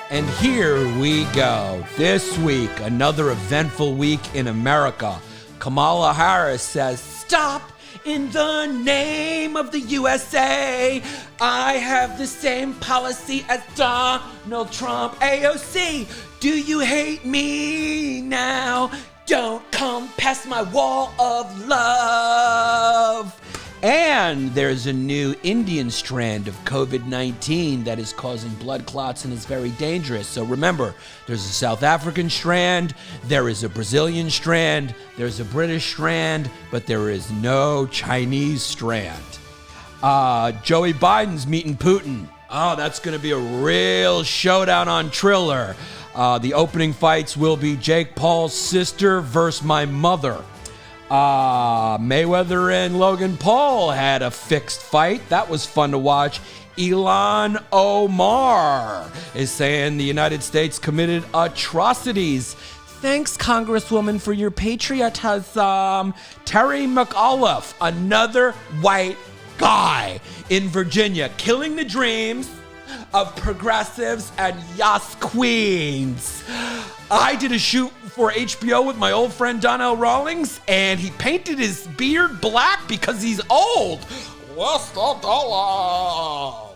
And here we go. This week, another eventful week in America. Kamala Harris says, "Stop in the name of the USA. I have the same policy as Donald Trump. AOC, do you hate me now? Don't come past my wall of love." And there's a new Indian strand of COVID-19 that is causing blood clots and is very dangerous. So remember, there's a South African strand, there is a Brazilian strand, there's a British strand, but there is no Chinese strand. Joey Biden's meeting Putin. Oh, that's going to be a real showdown on Triller. The opening fights will be Jake Paul's sister versus my mother. Mayweather and Logan Paul had a fixed fight. That was fun to watch. Ilhan Omar is saying the United States committed atrocities. Thanks, Congresswoman, for your patriotism. Terry Mcauliffe, another white guy in Virginia, killing the dreams of progressives and yes queens. I did a shoot for HBO with my old friend Donnell Rawlings, and he painted his beard black because he's old. What's the dollar?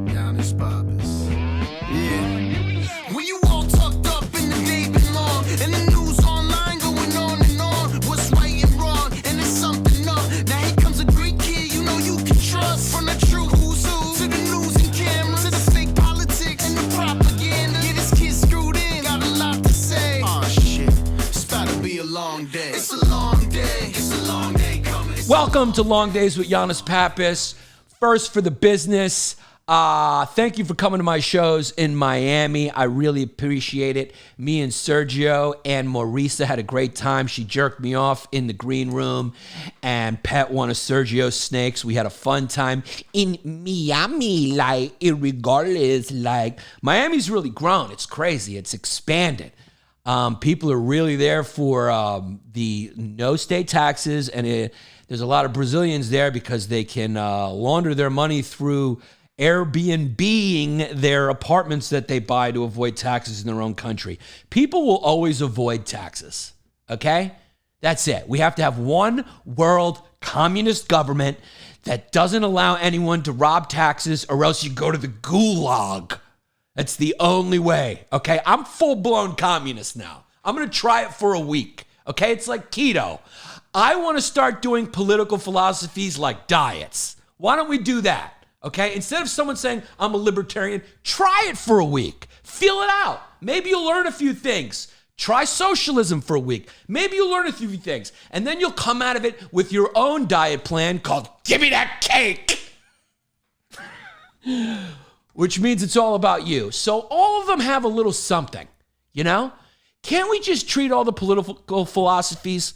Yannis Pappas. Yeah. When you all tucked up in the day long, and the news online going on and on, what's right and wrong, and it's something up. Now here comes a Greek kid you know you can trust. From the true who's who to the news and cameras to the fake politics and the propaganda. Yeah, this kid's screwed in, got a lot to say. Oh shit, it's about to be a long day. It's a long day. It's a long day coming. Welcome to Long Days with Yannis Pappas. First for the business. Thank you for coming to my shows in Miami. I really appreciate it. Me and Sergio and Marisa had a great time. She jerked me off in the green room and pet one of Sergio's snakes. We had a fun time in Miami, like, irregardless. Like, Miami's really grown. It's crazy. It's expanded. People are really there for the no state taxes, and there's a lot of Brazilians there because they can launder their money through Airbnb-ing their apartments that they buy to avoid taxes in their own country. People will always avoid taxes, okay? That's it. We have to have one world communist government that doesn't allow anyone to rob taxes, or else you go to the gulag. That's the only way, okay? I'm full-blown communist now. I'm going to try it for a week, okay? It's like keto. I want to start doing political philosophies like diets. Why don't we do that? Okay, instead of someone saying, I'm a libertarian, try it for a week. Feel it out. Maybe you'll learn a few things. Try socialism for a week. Maybe you'll learn a few things. And then you'll come out of it with your own diet plan called Give Me That Cake. Which means it's all about you. So all of them have a little something, you know? Can't we just treat all the political philosophies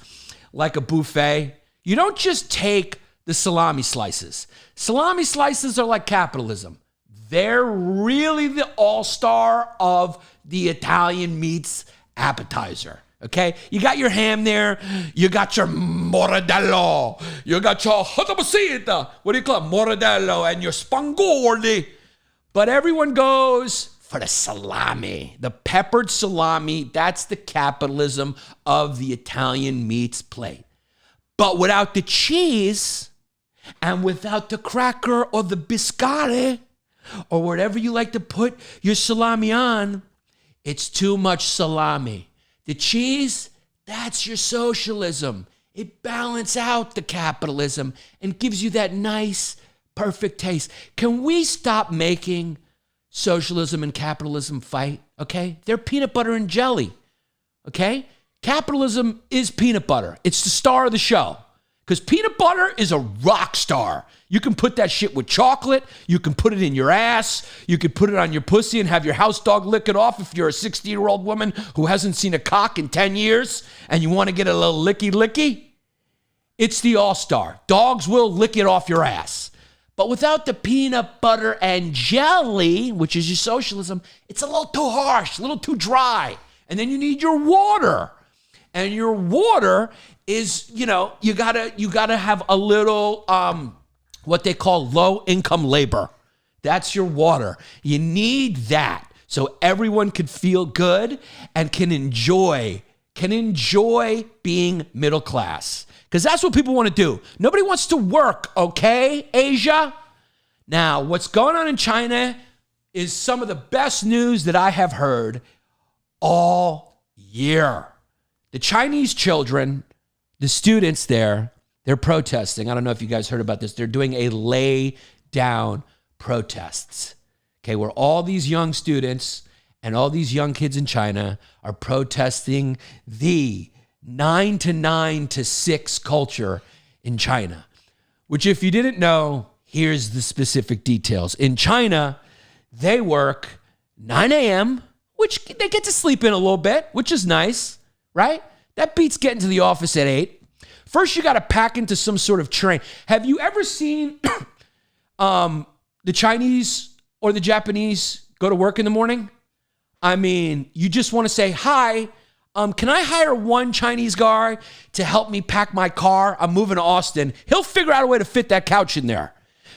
like a buffet? You don't just take the salami slices. Salami slices are like capitalism. They're really the all-star of the Italian meats appetizer, okay? You got your ham there. You got your mortadello. You got your hotabasita. What do you call it? Mortadello and your spangoli. But everyone goes for the salami, the peppered salami. That's the capitalism of the Italian meats plate. But without the cheese and without the cracker or the biscotti or whatever you like to put your salami on, it's too much salami. The cheese, that's your socialism. It balances out the capitalism and gives you that nice, perfect taste. Can we stop making socialism and capitalism fight, okay? They're peanut butter and jelly, okay? Capitalism is peanut butter. It's the star of the show. Because peanut butter is a rock star. You can put that shit with chocolate. You can put it in your ass. You can put it on your pussy and have your house dog lick it off if you're a 60-year-old woman who hasn't seen a cock in 10 years and you want to get a little licky-licky. It's the all-star. Dogs will lick it off your ass. But without the peanut butter and jelly, which is your socialism, it's a little too harsh, a little too dry. And then you need your water. And your water is, you gotta have a little what they call low-income labor. That's your water. You need that so everyone can feel good and can enjoy being middle class. Because that's what people want to do. Nobody wants to work, okay, Asia? Now, what's going on in China is some of the best news that I have heard all year. The Chinese children, the students there, they're protesting. I don't know if you guys heard about this. They're doing a lay down protests, okay, where all these young students and all these young kids in China are protesting the 9 to 6 culture in China, which if you didn't know, here's the specific details. In China, they work 9 a.m., which they get to sleep in a little bit, which is nice, right? That beats getting to the office at 8. First, you got to pack into some sort of train. Have you ever seen the Chinese or the Japanese go to work in the morning? I mean, you just want to say, hi, can I hire one Chinese guy to help me pack my car? I'm moving to Austin. He'll figure out a way to fit that couch in there.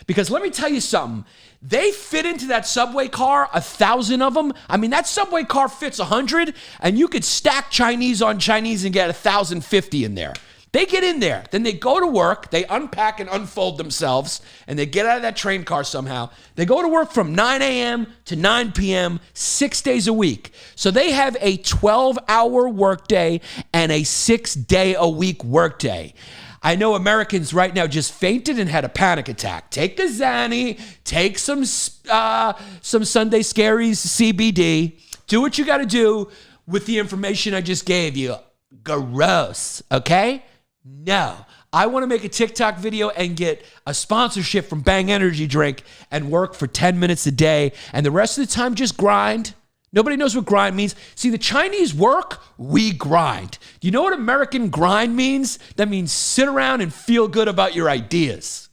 Because let me tell you something. They fit into that subway car, 1,000 of them. I mean, that subway car fits 100, and you could stack Chinese on Chinese and get 1,050 in there. They get in there. Then they go to work. They unpack and unfold themselves, and they get out of that train car somehow. They go to work from 9 a.m. to 9 p.m., 6 days a week. So they have a 12-hour workday and a 6-day-a-week workday. I know Americans right now just fainted and had a panic attack. Take a Xanny, take some Sunday Scaries CBD. Do what you got to do with the information I just gave you. Gross, okay? No. I want to make a TikTok video and get a sponsorship from Bang Energy Drink and work for 10 minutes a day, and the rest of the time just grind. Nobody knows what grind means. See, the Chinese work, we grind. Do you know what American grind means? That means sit around and feel good about your ideas.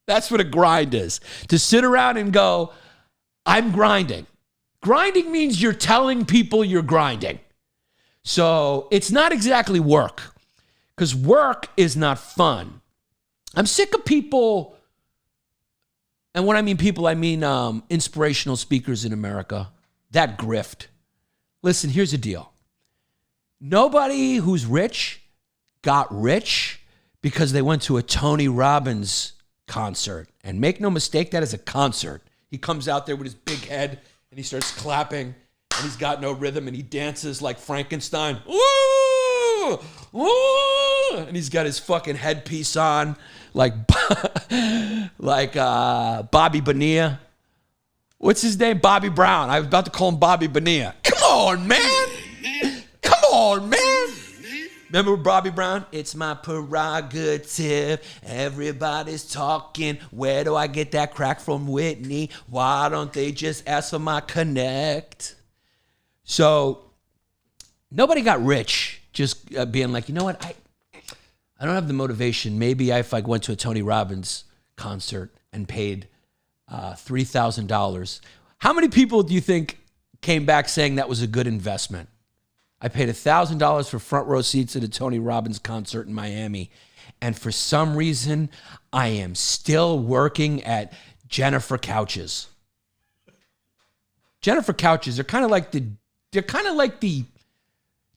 That's what a grind is. To sit around and go, I'm grinding. Grinding means you're telling people you're grinding. So it's not exactly work, because work is not fun. I'm sick of people, and when I mean people, I mean inspirational speakers in America. That grift. Listen, here's the deal. Nobody who's rich got rich because they went to a Tony Robbins concert. And make no mistake, that is a concert. He comes out there with his big head and he starts clapping and he's got no rhythm and he dances like Frankenstein. Woo! Woo! And he's got his fucking headpiece on like Bobby Bonilla. What's his name? Bobby Brown. I was about to call him Bobby Bonilla. Come on, man. Come on, man. Remember Bobby Brown? It's my prerogative. Everybody's talking. Where do I get that crack from Whitney? Why don't they just ask for my connect? So nobody got rich just being like, you know what? I don't have the motivation. Maybe if I went to a Tony Robbins concert and paid $3,000. How many people do you think came back saying that was a good investment? I paid $1,000 for front row seats at a Tony Robbins concert in Miami. And for some reason, I am still working at Jennifer Couches. Jennifer Couches, they're kind of like the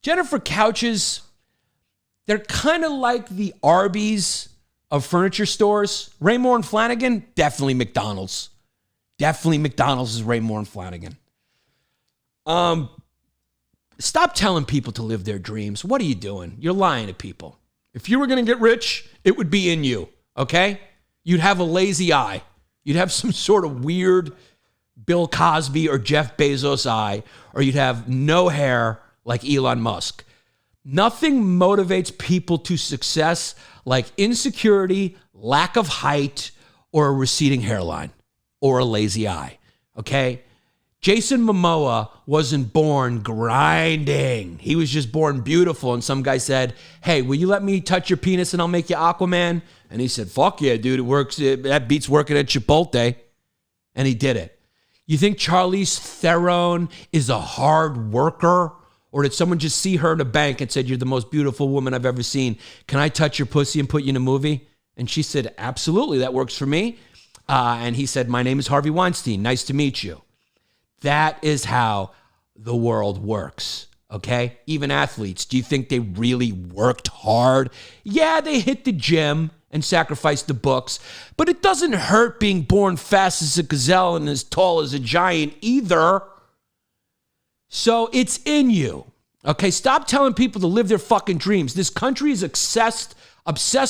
Jennifer Couches, they're kind of like the Arby's of furniture stores. Raymore and Flanagan, definitely McDonald's. Definitely McDonald's is Raymore and Flanagan. Stop telling people to live their dreams. What are you doing? You're lying to people. If you were going to get rich, it would be in you, okay? You'd have a lazy eye. You'd have some sort of weird Bill Cosby or Jeff Bezos eye, or you'd have no hair like Elon Musk. Nothing motivates people to success like insecurity, lack of height, or a receding hairline, or a lazy eye, okay? Jason Momoa wasn't born grinding. He was just born beautiful, and some guy said, hey, will you let me touch your penis and I'll make you Aquaman? And he said, fuck yeah, dude, it works. That beats working at Chipotle. And he did it. You think Charlize Theron is a hard worker? Or did someone just see her in a bank and said, you're the most beautiful woman I've ever seen. Can I touch your pussy and put you in a movie? And she said, absolutely, that works for me. And he said, my name is Harvey Weinstein. Nice to meet you. That is how the world works, okay? Even athletes, do you think they really worked hard? Yeah, they hit the gym and sacrificed the books, but it doesn't hurt being born fast as a gazelle and as tall as a giant either. So it's in you, okay? Stop telling people to live their fucking dreams. This country is obsessed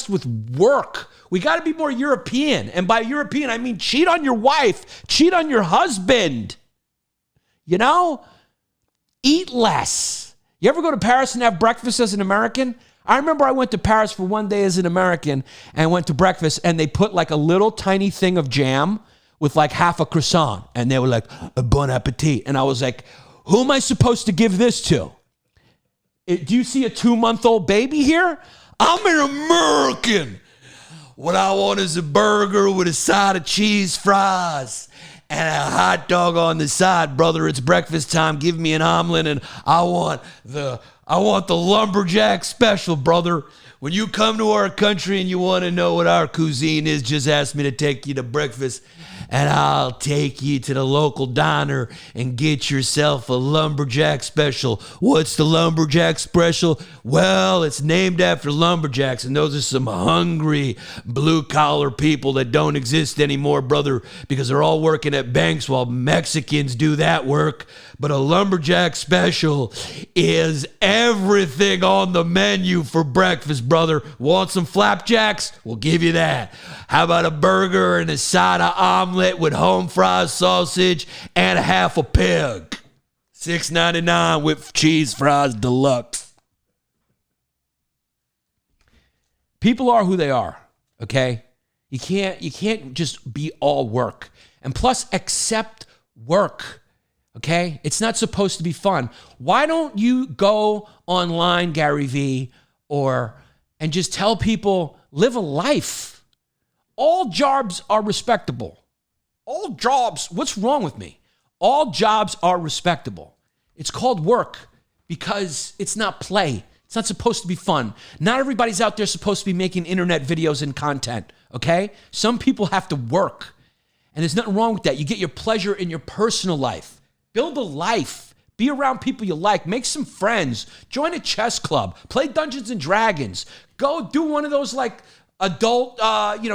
with work. We got to be more European. And by European, I mean cheat on your wife, cheat on your husband. You know? Eat less. You ever go to Paris and have breakfast as an American? I remember I went to Paris for one day as an American and went to breakfast, and they put like a little tiny thing of jam with like half a croissant. And they were like, bon appetit. And I was like, who am I supposed to give this to? Do you see a 2-month-old baby here? I'm an American. What I want is a burger with a side of cheese fries and a hot dog on the side, brother. It's breakfast time. Give me an omelet, and I want the lumberjack special, brother. When you come to our country and you want to know what our cuisine is, just ask me to take you to breakfast, and I'll take you to the local diner and get yourself a lumberjack special. What's the lumberjack special? Well, it's named after lumberjacks, and those are some hungry blue-collar people that don't exist anymore, brother, because they're all working at banks while Mexicans do that work. But a lumberjack special is everything on the menu for breakfast, brother. Want some flapjacks? We'll give you that. How about a burger and a side of omelet with home fried sausage and a half a pig? $6.99 with cheese fries deluxe. People are who they are, okay? You can't just be all work. And plus, accept work. Okay? It's not supposed to be fun. Why don't you go online, Gary V, and just tell people, live a life. All jobs are respectable. All jobs, what's wrong with me? All jobs are respectable. It's called work because it's not play. It's not supposed to be fun. Not everybody's out there supposed to be making internet videos and content, okay? Some people have to work, and there's nothing wrong with that. You get your pleasure in your personal life. Build a life. Be around people you like. Make some friends. Join a chess club. Play Dungeons and Dragons. Go do one of those like adult,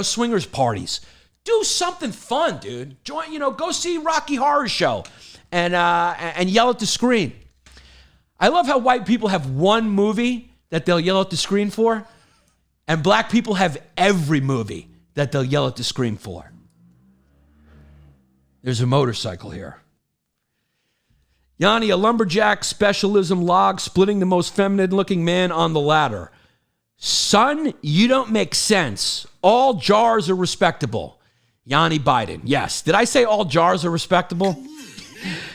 swingers parties. Do something fun, dude. Go see Rocky Horror Show and yell at the screen. I love how white people have one movie that they'll yell at the screen for, and black people have every movie that they'll yell at the screen for. There's a motorcycle here. Yanni, a lumberjack specialism log splitting the most feminine-looking man on the ladder. Son, you don't make sense. All jars are respectable. Yanni Biden. Yes. Did I say all jars are respectable?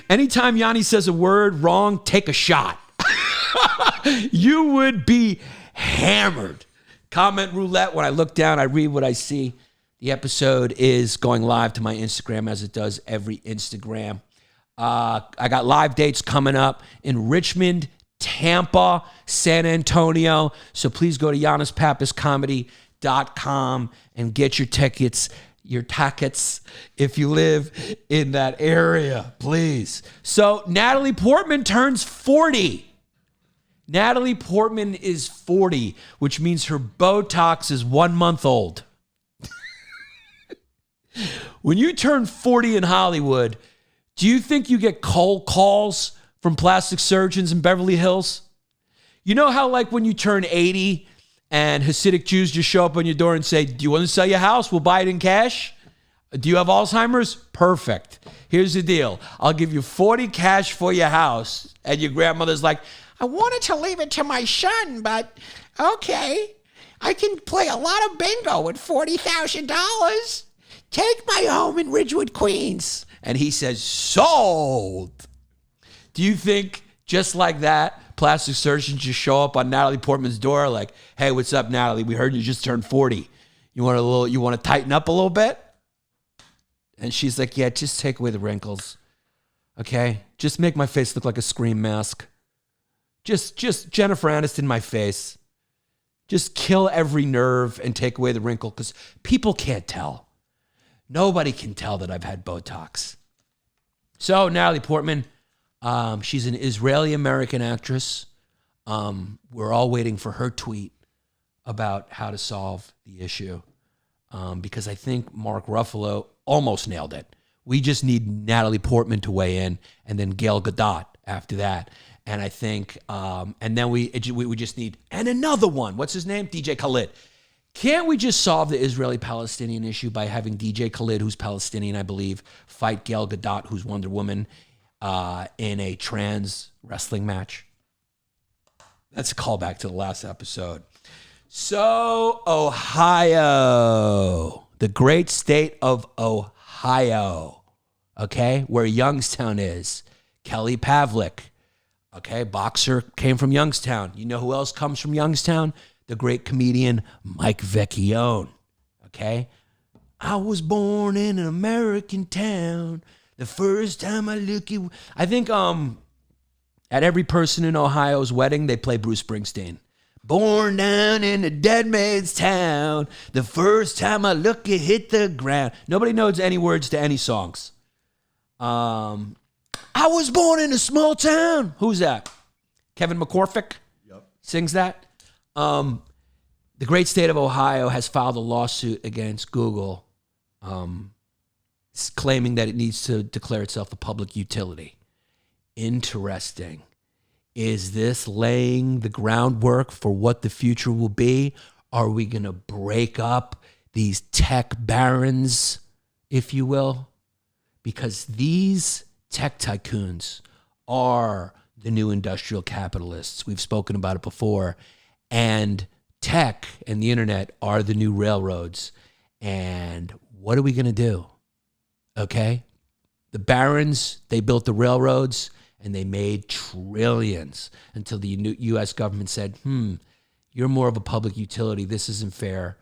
Anytime Yanni says a word wrong, take a shot. You would be hammered. Comment roulette. When I look down, I read what I see. The episode is going live to my Instagram as it does every Instagram. I got live dates coming up in Richmond, Tampa, San Antonio. So please go to YannisPappasComedy.com and get your tickets if you live in that area, please. So Natalie Portman turns 40. Natalie Portman is 40, which means her Botox is 1 month old. When you turn 40 in Hollywood, do you think you get cold calls from plastic surgeons in Beverly Hills? You know how like when you turn 80 and Hasidic Jews just show up on your door and say, do you want to sell your house? We'll buy it in cash. Do you have Alzheimer's? Perfect. Here's the deal. I'll give you 40 cash for your house. And your grandmother's like, I wanted to leave it to my son, but okay. I can play a lot of bingo with $40,000. Take my home in Ridgewood, Queens. And he says, sold. Do you think just like that, plastic surgeons just show up on Natalie Portman's door like, hey, what's up, Natalie? We heard you just turned 40. You want to tighten up a little bit? And she's like, yeah, just take away the wrinkles. Okay? Just make my face look like a scream mask. Just Jennifer Aniston my face. Just kill every nerve and take away the wrinkle because people can't tell. Nobody can tell that I've had Botox. So Natalie Portman, she's an Israeli-American actress. We're all waiting for her tweet about how to solve the issue because I think Mark Ruffalo almost nailed it. We just need Natalie Portman to weigh in and then Gail Gadot after that. And I think, and then we just need, and another one. What's his name? DJ Khaled. Can't we just solve the Israeli-Palestinian issue by having DJ Khaled, who's Palestinian, I believe, fight Gail Gadot, who's Wonder Woman, in a trans wrestling match? That's a callback to the last episode. So, Ohio, the great state of Ohio, okay, where Youngstown is. Kelly Pavlik. Okay, boxer came from Youngstown. You know who else comes from Youngstown? The great comedian Mike Vecchione. Okay? I was born in an American town. The first time I look at... I think at every person in Ohio's wedding, they play Bruce Springsteen. Born down in a dead man's town. The first time I look at hit the ground. Nobody knows any words to any songs. I was born in a small town. Who's that? Kevin Mcauliffe? Yep. Sings that. The great state of Ohio has filed a lawsuit against Google claiming that it needs to declare itself a public utility. Interesting. Is this laying the groundwork for what the future will be? Are we going to break up these tech barons, if you will? Because these tech tycoons are the new industrial capitalists. We've spoken about it before. And tech and the internet are the new railroads. And what are we going to do? Okay? The barons, they built the railroads and they made trillions until the U.S. government said, you're more of a public utility. This isn't fair.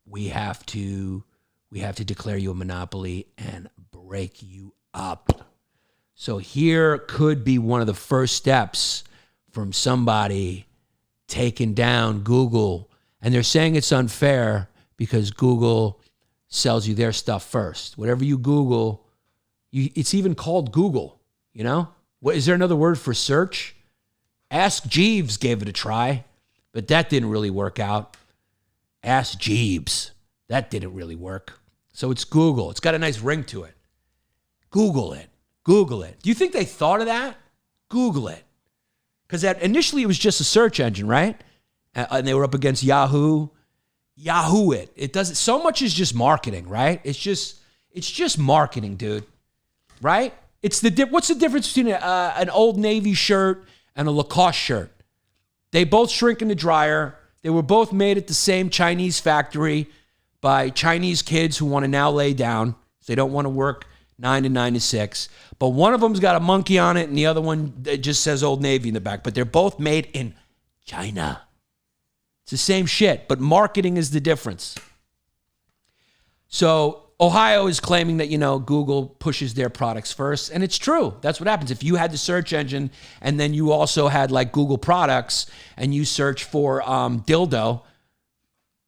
We have to declare you a monopoly and break you up. So here could be one of the first steps from somebody taking down Google. And they're saying it's unfair because Google sells you their stuff first. Whatever you Google, it's even called Google, you know? What, is there another word for search? Ask Jeeves gave it a try, but that didn't really work out. Ask Jeeves. That didn't really work. So it's Google. It's got a nice ring to it. Google it. Google it. Do you think they thought of that? Google it. Because initially it was just a search engine, right? And they were up against Yahoo. Yahoo it. It doesn't. So much is just marketing, right? It's just marketing, dude. Right? What's the difference between an Old Navy shirt and a Lacoste shirt? They both shrink in the dryer. They were both made at the same Chinese factory by Chinese kids who want to now lay down. They don't want to work 9 to 9 to 6. But one of them's got a monkey on it and the other one it just says Old Navy in the back. But they're both made in China. It's the same shit, but marketing is the difference. So Ohio is claiming that, Google pushes their products first. And it's true. That's what happens. If you had the search engine and then you also had like Google products and you search for dildo,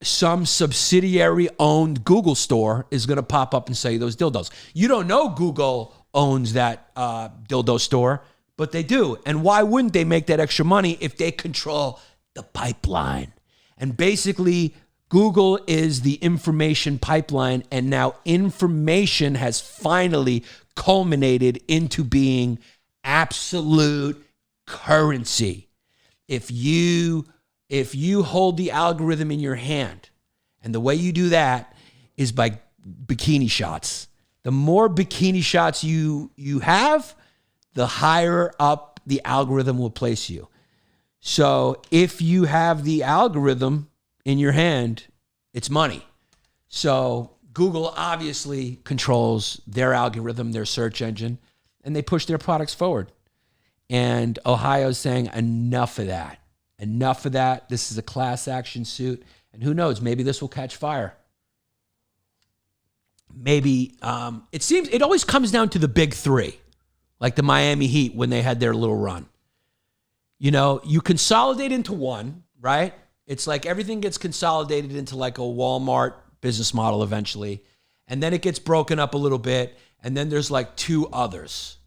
some subsidiary owned Google store is going to pop up and sell you those dildos. You don't know Google owns that dildo store, but they do. And why wouldn't they make that extra money if they control the pipeline? And basically, Google is the information pipeline, and now information has finally culminated into being absolute currency. If you hold the algorithm in your hand, and the way you do that is by bikini shots. The more bikini shots you have, the higher up the algorithm will place you. So if you have the algorithm in your hand, it's money. So Google obviously controls their algorithm, their search engine, and they push their products forward. And Ohio's saying enough of that. Enough of that. This is a class action suit. And who knows, maybe this will catch fire. Maybe, it always comes down to the big three, like the Miami Heat when they had their little run. You consolidate into one, right? It's like everything gets consolidated into like a Walmart business model eventually. And then it gets broken up a little bit. And then there's like two others.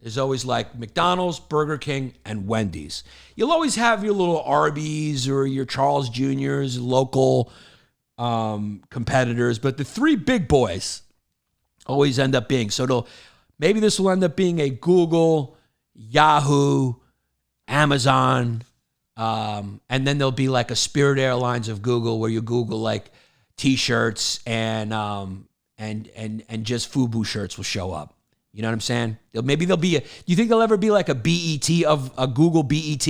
There's always like McDonald's, Burger King, and Wendy's. You'll always have your little Arby's or your Charles Jr.'s, local competitors. But the three big boys always end up being. So maybe this will end up being a Google, Yahoo, Amazon, and then there'll be like a Spirit Airlines of Google where you Google like T-shirts and just FUBU shirts will show up. You know what I'm saying? Maybe there'll be do you think there'll ever be like a BET of a Google BET?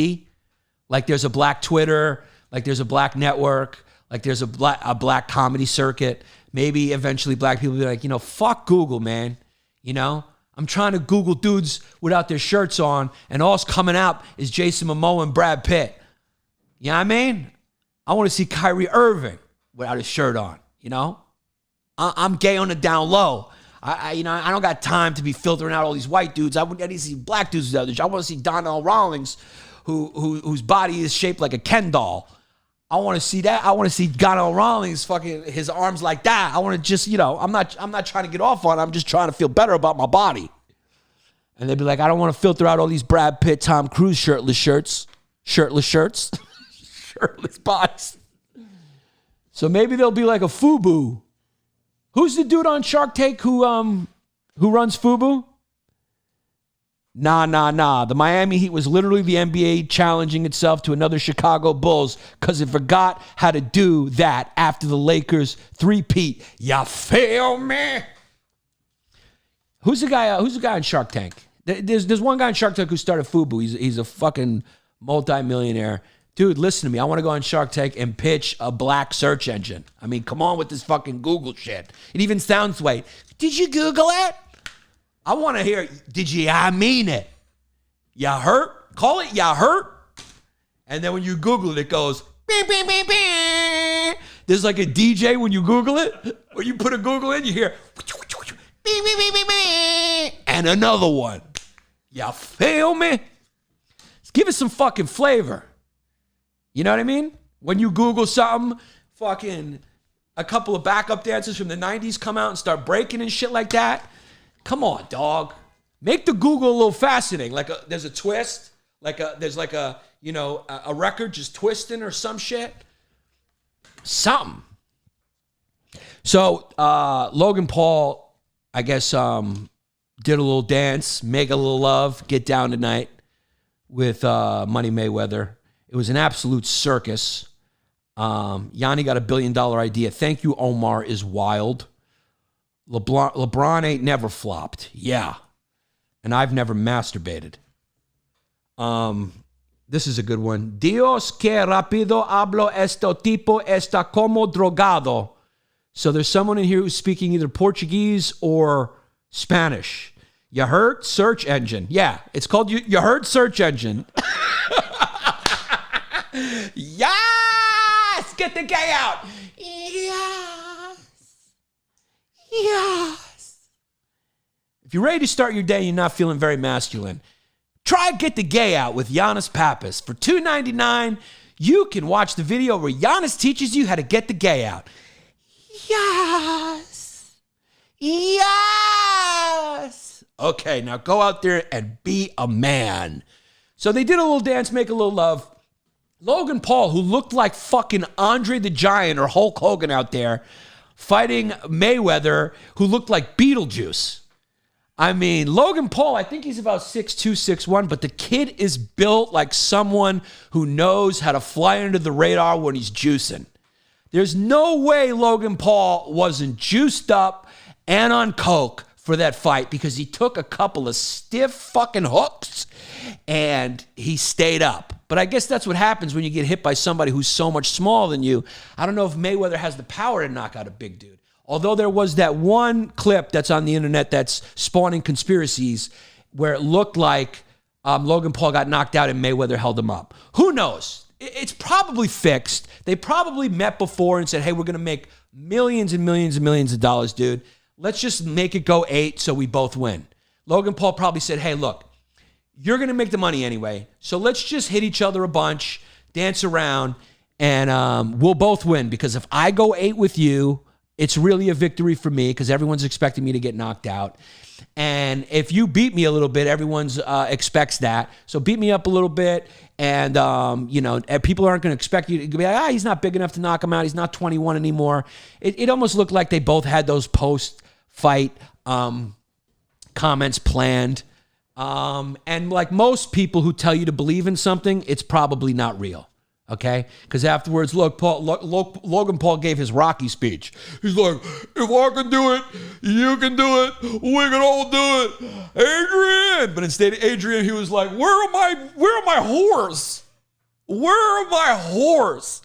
Like there's a black Twitter, like there's a black network, like there's a black comedy circuit. Maybe eventually black people will be like, fuck Google, man. I'm trying to Google dudes without their shirts on, and all's coming out is Jason Momoa and Brad Pitt. You know what I mean? I want to see Kyrie Irving without his shirt on, I'm gay on the down low. I don't got time to be filtering out all these white dudes. I need to see black dudes without their shirt. I want to see Donnell Rawlings, whose body is shaped like a Ken doll. I want to see that. I want to see Donnell Rawlings fucking his arms like that. I want to just, I'm not trying to get off on it. I'm just trying to feel better about my body. And they'd be like, I don't want to filter out all these Brad Pitt, Tom Cruise shirtless shirts, shirtless bodies. So maybe there'll be like a FUBU. Who's the dude on Shark Tank who runs FUBU? Nah. The Miami Heat was literally the NBA challenging itself to another Chicago Bulls because it forgot how to do that after the Lakers three-peat. Ya feel me? Who's the guy on Shark Tank? There's one guy on Shark Tank who started FUBU. He's a fucking multi-millionaire. Dude, listen to me. I want to go on Shark Tank and pitch a black search engine. I mean, come on with this fucking Google shit. It even sounds white. Did you Google it? I want to hear, I mean it. Ya hurt? Call it ya hurt. And then when you Google it, it goes, beep, beep, beep, beep. There's like a DJ when you Google it. When you put a Google in, you hear, beep, beep, beep, beep, beep. And another one. Ya feel me? Give it some fucking flavor. You know what I mean? When you Google something, fucking a couple of backup dancers from the 90s come out and start breaking and shit like that. Come on, dog. Make the Google a little fascinating. There's a twist. There's a record just twisting or some shit. Something. So Logan Paul, I guess, did a little dance, make a little love, get down tonight with Money Mayweather. It was an absolute circus. Yanni got $1 billion idea. Thank you, Omar is wild. LeBron ain't never flopped. Yeah. And I've never masturbated. This is a good one. Dios que rápido hablo esto tipo está como drogado. So there's someone in here who's speaking either Portuguese or Spanish. You heard? Search engine. Yeah, it's called you heard search engine. Yes! Get the gay out. Yes. If you're ready to start your day and you're not feeling very masculine, try Get the Gay Out with Yannis Pappas. For $2.99, you can watch the video where Yannis teaches you how to get the gay out. Yes. Yes. Okay, now go out there and be a man. So they did a little dance, make a little love. Logan Paul, who looked like fucking Andre the Giant or Hulk Hogan out there, fighting Mayweather, who looked like Beetlejuice. I mean, Logan Paul, I think he's about 6'2", 6'1", but the kid is built like someone who knows how to fly under the radar when he's juicing. There's no way Logan Paul wasn't juiced up and on coke for that fight because he took a couple of stiff fucking hooks and he stayed up. But I guess that's what happens when you get hit by somebody who's so much smaller than you. I don't know if Mayweather has the power to knock out a big dude. Although there was that one clip that's on the internet that's spawning conspiracies where it looked like Logan Paul got knocked out and Mayweather held him up. Who knows? It's probably fixed. They probably met before and said, hey, we're going to make millions and millions and millions of dollars, dude. Let's just make it go 8 so we both win. Logan Paul probably said, hey, look, you're going to make the money anyway, so let's just hit each other a bunch, dance around, And we'll both win, because if I go 8 with you, it's really a victory for me, because everyone's expecting me to get knocked out. And if you beat me a little bit, everyone's expects that. So beat me up a little bit, and people aren't going to expect you to be like, he's not big enough to knock him out. He's not 21 anymore. It almost looked like they both had those post-fight comments planned. And like most people who tell you to believe in something, it's probably not real. Okay? Because afterwards, Logan Paul gave his Rocky speech. He's like, if I can do it, you can do it. We can all do it. Adrian! But instead of Adrian, he was like, where are my whores? Where are my whores?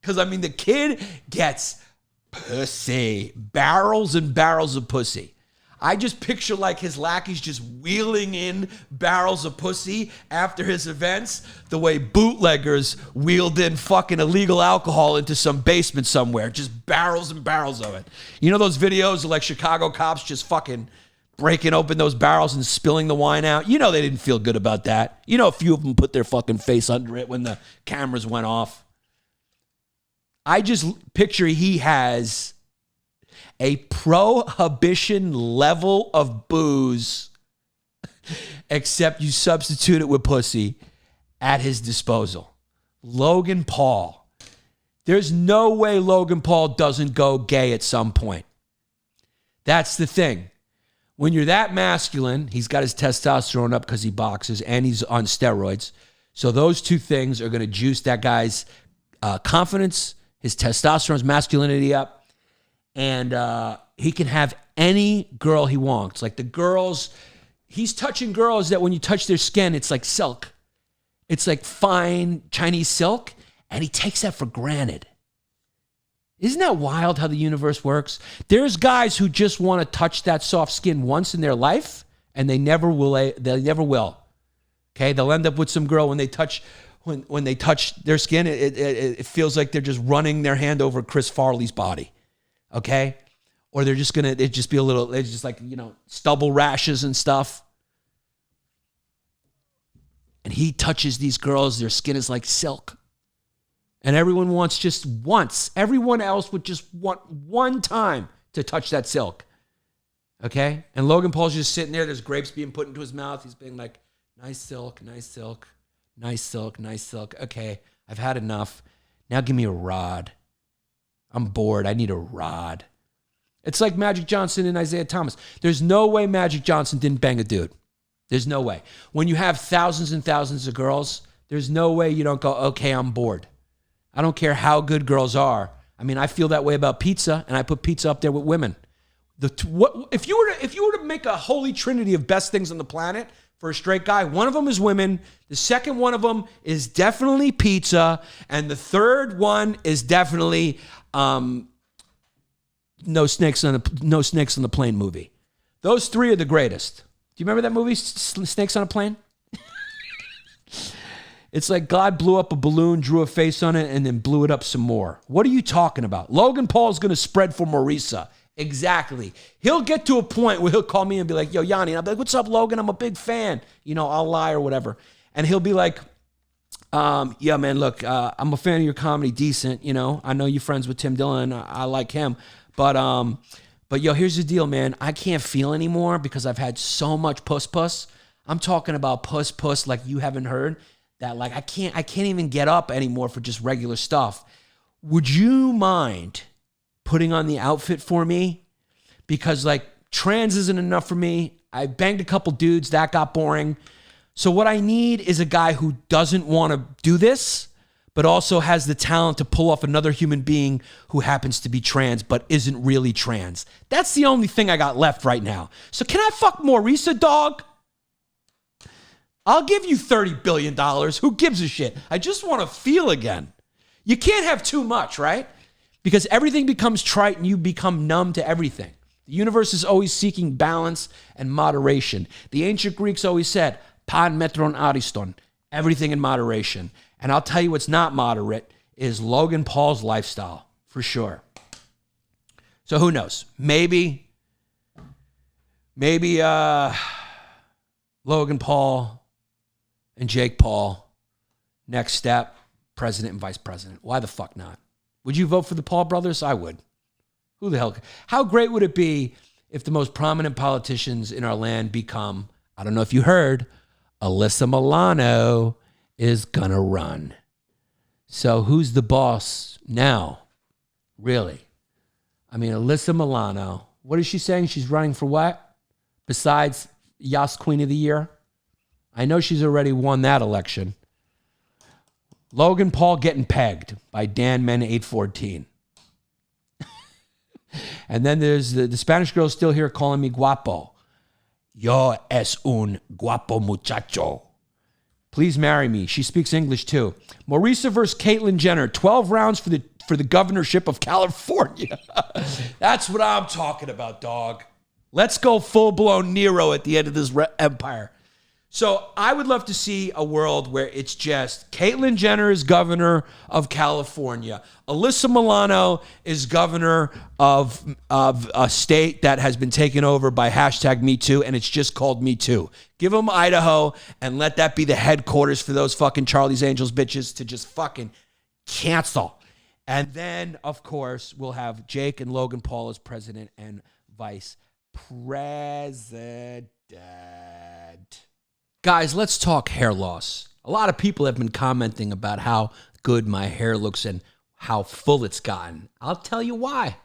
Because, I mean, the kid gets pussy. Barrels and barrels of pussy. I just picture like his lackeys just wheeling in barrels of pussy after his events, the way bootleggers wheeled in fucking illegal alcohol into some basement somewhere, just barrels and barrels of it. You know those videos of like Chicago cops just fucking breaking open those barrels and spilling the wine out? You know they didn't feel good about that. You know a few of them put their fucking face under it when the cameras went off. I just picture he has a prohibition level of booze, except you substitute it with pussy, at his disposal. Logan Paul. There's no way Logan Paul doesn't go gay at some point. That's the thing. When you're that masculine, he's got his testosterone up because he boxes and he's on steroids. So those two things are going to juice that guy's confidence, his testosterone, his masculinity up. And he can have any girl he wants. Like the girls, he's touching girls that when you touch their skin, it's like silk. It's like fine Chinese silk. And he takes that for granted. Isn't that wild how the universe works? There's guys who just want to touch that soft skin once in their life, and they never will. Okay, they'll end up with some girl when they touch their skin, it feels like they're just running their hand over Chris Farley's body. Okay? Or they're just it'd just be it's just like, stubble rashes and stuff. And he touches these girls, their skin is like silk. And everyone wants just once. Everyone else would just want one time to touch that silk. Okay? And Logan Paul's just sitting there, there's grapes being put into his mouth. He's being like, nice silk, nice silk, nice silk, nice silk. Okay, I've had enough. Now give me a rod. I'm bored. I need a rod. It's like Magic Johnson and Isaiah Thomas. There's no way Magic Johnson didn't bang a dude. There's no way. When you have thousands and thousands of girls, there's no way you don't go, okay, I'm bored. I don't care how good girls are. I mean, I feel that way about pizza, and I put pizza up there with women. If you were to make a holy trinity of best things on the planet for a straight guy, one of them is women, the second one of them is definitely pizza, and the third one is definitely No Snakes on the Plane movie. Those three are the greatest. Do you remember that movie, Snakes on a Plane? It's like God blew up a balloon, drew a face on it, and then blew it up some more. What are you talking about? Logan Paul's going to spread for Marisa. Exactly. He'll get to a point where he'll call me and be like, yo, Yanni. And I'll be like, what's up, Logan? I'm a big fan. I'll lie or whatever. And he'll be like, yeah, man, look, I'm a fan of your comedy, decent. I know you're friends with Tim Dillon. I like him. But yo, here's the deal, man. I can't feel anymore because I've had so much puss. I'm talking about puss like you haven't heard. That like I can't even get up anymore for just regular stuff. Would you mind putting on the outfit for me? Because like trans isn't enough for me. I banged a couple dudes, that got boring. So what I need is a guy who doesn't want to do this, but also has the talent to pull off another human being who happens to be trans, but isn't really trans. That's the only thing I got left right now. So can I fuck Marisa, dog? I'll give you $30 billion. Who gives a shit? I just want to feel again. You can't have too much, right? Because everything becomes trite and you become numb to everything. The universe is always seeking balance and moderation. The ancient Greeks always said, pan metron ariston, everything in moderation. And I'll tell you what's not moderate is Logan Paul's lifestyle, for sure. So who knows? Maybe Logan Paul and Jake Paul, next step, president and vice president. Why the fuck not? Would you vote for the Paul brothers? I would. Who the hell? How great would it be if the most prominent politicians in our land become, I don't know if you heard, Alyssa Milano is gonna run. So who's the boss now? Really? I mean, Alyssa Milano, what is she saying? She's running for what? Besides Yas Queen of the Year? I know she's already won that election. Logan Paul getting pegged by Dan Men 814. And then there's the Spanish girl still here calling me guapo. Yo es un guapo muchacho. Please marry me. She speaks English too. Marisa versus Caitlyn Jenner. 12 rounds for the governorship of California. That's what I'm talking about, dog. Let's go full-blown Nero at the end of this empire. So I would love to see a world where it's just Caitlyn Jenner is governor of California. Alyssa Milano is governor of a state that has been taken over by #MeToo, and it's just called Me Too. Give them Idaho and let that be the headquarters for those fucking Charlie's Angels bitches to just fucking cancel. And then, of course, we'll have Jake and Logan Paul as president and vice president. Guys, let's talk hair loss. A lot of people have been commenting about how good my hair looks and how full it's gotten. I'll tell you why.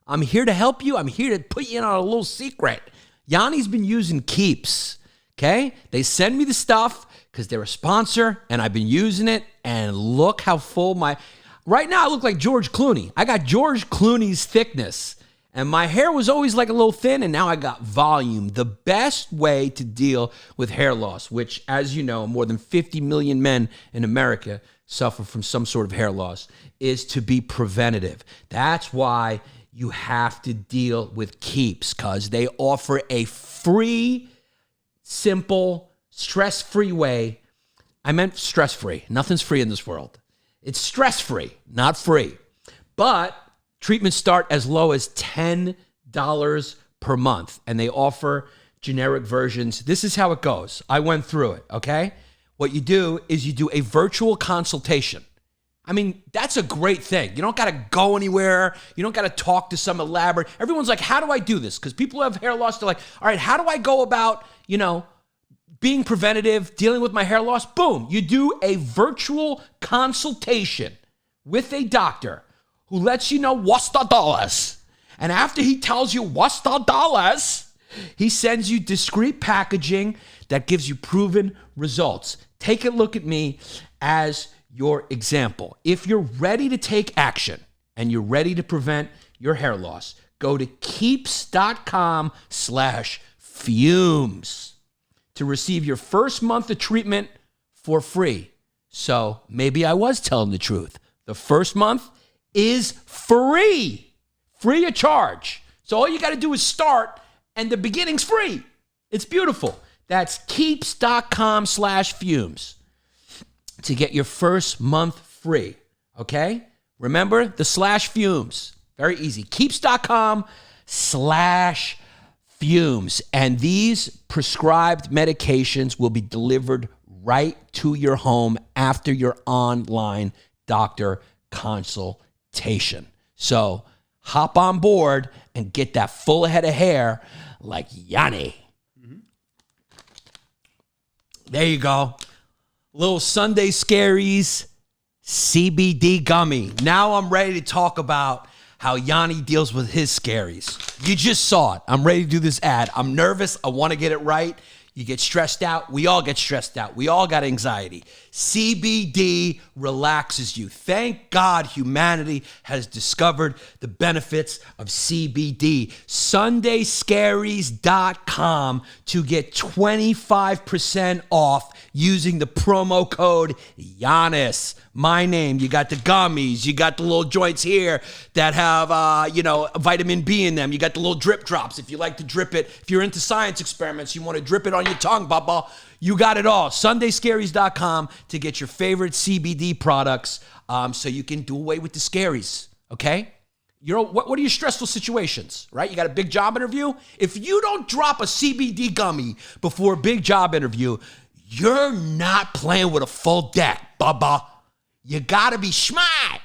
I'm here to help you. I'm here to put you in on a little secret. Yanni's been using Keeps, okay? They send me the stuff because they're a sponsor, and I've been using it, and look how full my... Right now, I look like George Clooney. I got George Clooney's thickness. And my hair was always like a little thin, and now I got volume. The best way to deal with hair loss, which, as you know, more than 50 million men in America suffer from some sort of hair loss, is to be preventative. That's why you have to deal with Keeps, because they offer a free, simple, stress-free way. I meant stress-free. Nothing's free in this world. It's stress-free, not free. But treatments start as low as $10 per month, and they offer generic versions. This is how it goes. I went through it, okay? What you do is you do a virtual consultation. I mean, that's a great thing. You don't got to go anywhere. You don't got to talk to some elaborate. Everyone's like, how do I do this? Because people who have hair loss, they're like, all right, how do I go about, being preventative, dealing with my hair loss? Boom. You do a virtual consultation with a doctor who lets you know what's the dollars. And after he tells you what's the dollars, he sends you discreet packaging that gives you proven results. Take a look at me as your example. If you're ready to take action and you're ready to prevent your hair loss, go to keeps.com/fumes to receive your first month of treatment for free. So maybe I was telling the truth. The first month is free of charge. So all you got to do is start, and the beginning's free. It's beautiful. That's keeps.com/fumes to get your first month free. Okay? Remember the /fumes. Very easy. Keeps.com/fumes. And these prescribed medications will be delivered right to your home after your online doctor consultation. So hop on board and get that full head of hair like Yanni. Mm-hmm. There you go. Little Sunday Scaries CBD gummy. Now I'm ready to talk about how Yanni deals with his scaries. You just saw it. I'm ready to do this ad. I'm nervous. I want to get it right. You get stressed out. We all get stressed out. We all got anxiety. CBD relaxes you. Thank God humanity has discovered the benefits of CBD. SundayScaries.com to get 25% off using the promo code Yannis. My name. You got the gummies. You got the little joints here that have, vitamin B in them. You got the little drip drops. If you like to drip it, if you're into science experiments, you want to drip it on your tongue, baba. You got it all. SundayScaries.com to get your favorite CBD products so you can do away with the scaries, okay? What are your stressful situations, right? You got a big job interview? If you don't drop a CBD gummy before a big job interview, you're not playing with a full deck, baba. You got to be smart.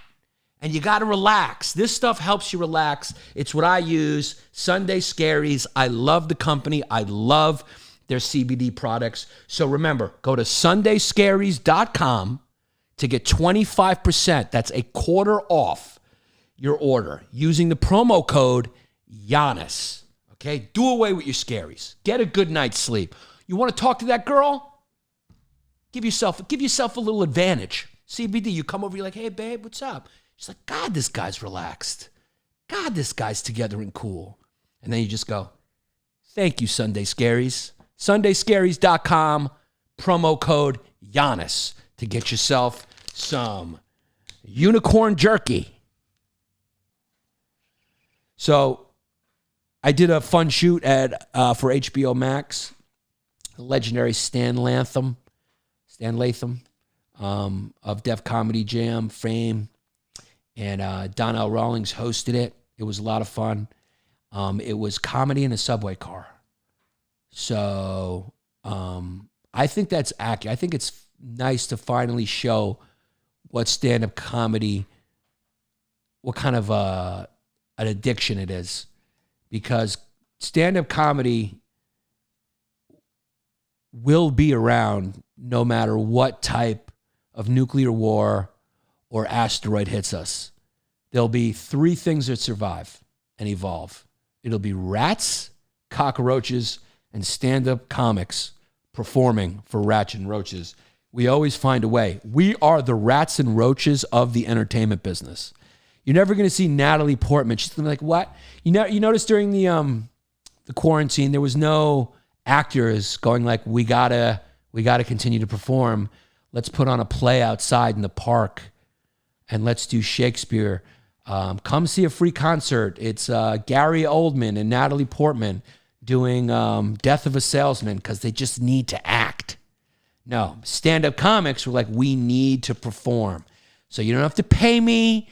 And you got to relax. This stuff helps you relax. It's what I use. Sunday Scaries. I love the company. I love their CBD products. So remember, go to sundayscaries.com to get 25%. That's a quarter off your order using the promo code Yannis. Okay? Do away with your scaries. Get a good night's sleep. You want to talk to that girl? Give yourself a little advantage. CBD, you come over, you're like, hey, babe, what's up? She's like, God, this guy's relaxed. God, this guy's together and cool. And then you just go, thank you, Sunday Scaries. Sundayscaries.com, promo code Yannis to get yourself some unicorn jerky. So I did a fun shoot for HBO Max. Legendary Stan Latham of Def Comedy Jam fame. And Donnell Rawlings hosted it. It was a lot of fun. It was comedy in a subway car. So I think that's accurate. I think it's nice to finally show what stand-up comedy, what kind of an addiction it is. Because stand-up comedy will be around no matter what type of nuclear war or asteroid hits us. There'll be three things that survive and evolve. It'll be rats, cockroaches, and stand-up comics performing for rats and roaches. We always find a way. We are the rats and roaches of the entertainment business. You're never going to see Natalie Portman. She's going to be like, what? You notice during the quarantine, there was no actors going like, we gotta continue to perform. Let's put on a play outside in the park and let's do Shakespeare. Come see a free concert. It's Gary Oldman and Natalie Portman doing Death of a Salesman because they just need to act. No, stand-up comics were like, we need to perform. So you don't have to pay me.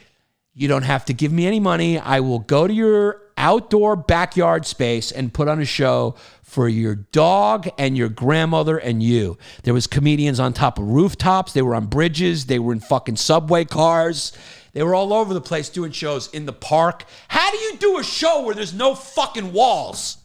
You don't have to give me any money. I will go to your outdoor backyard space and put on a show for your dog and your grandmother and you. There was comedians on top of rooftops. They were on bridges. They were in fucking subway cars. They were all over the place doing shows in the park. How do you do a show where there's no fucking walls?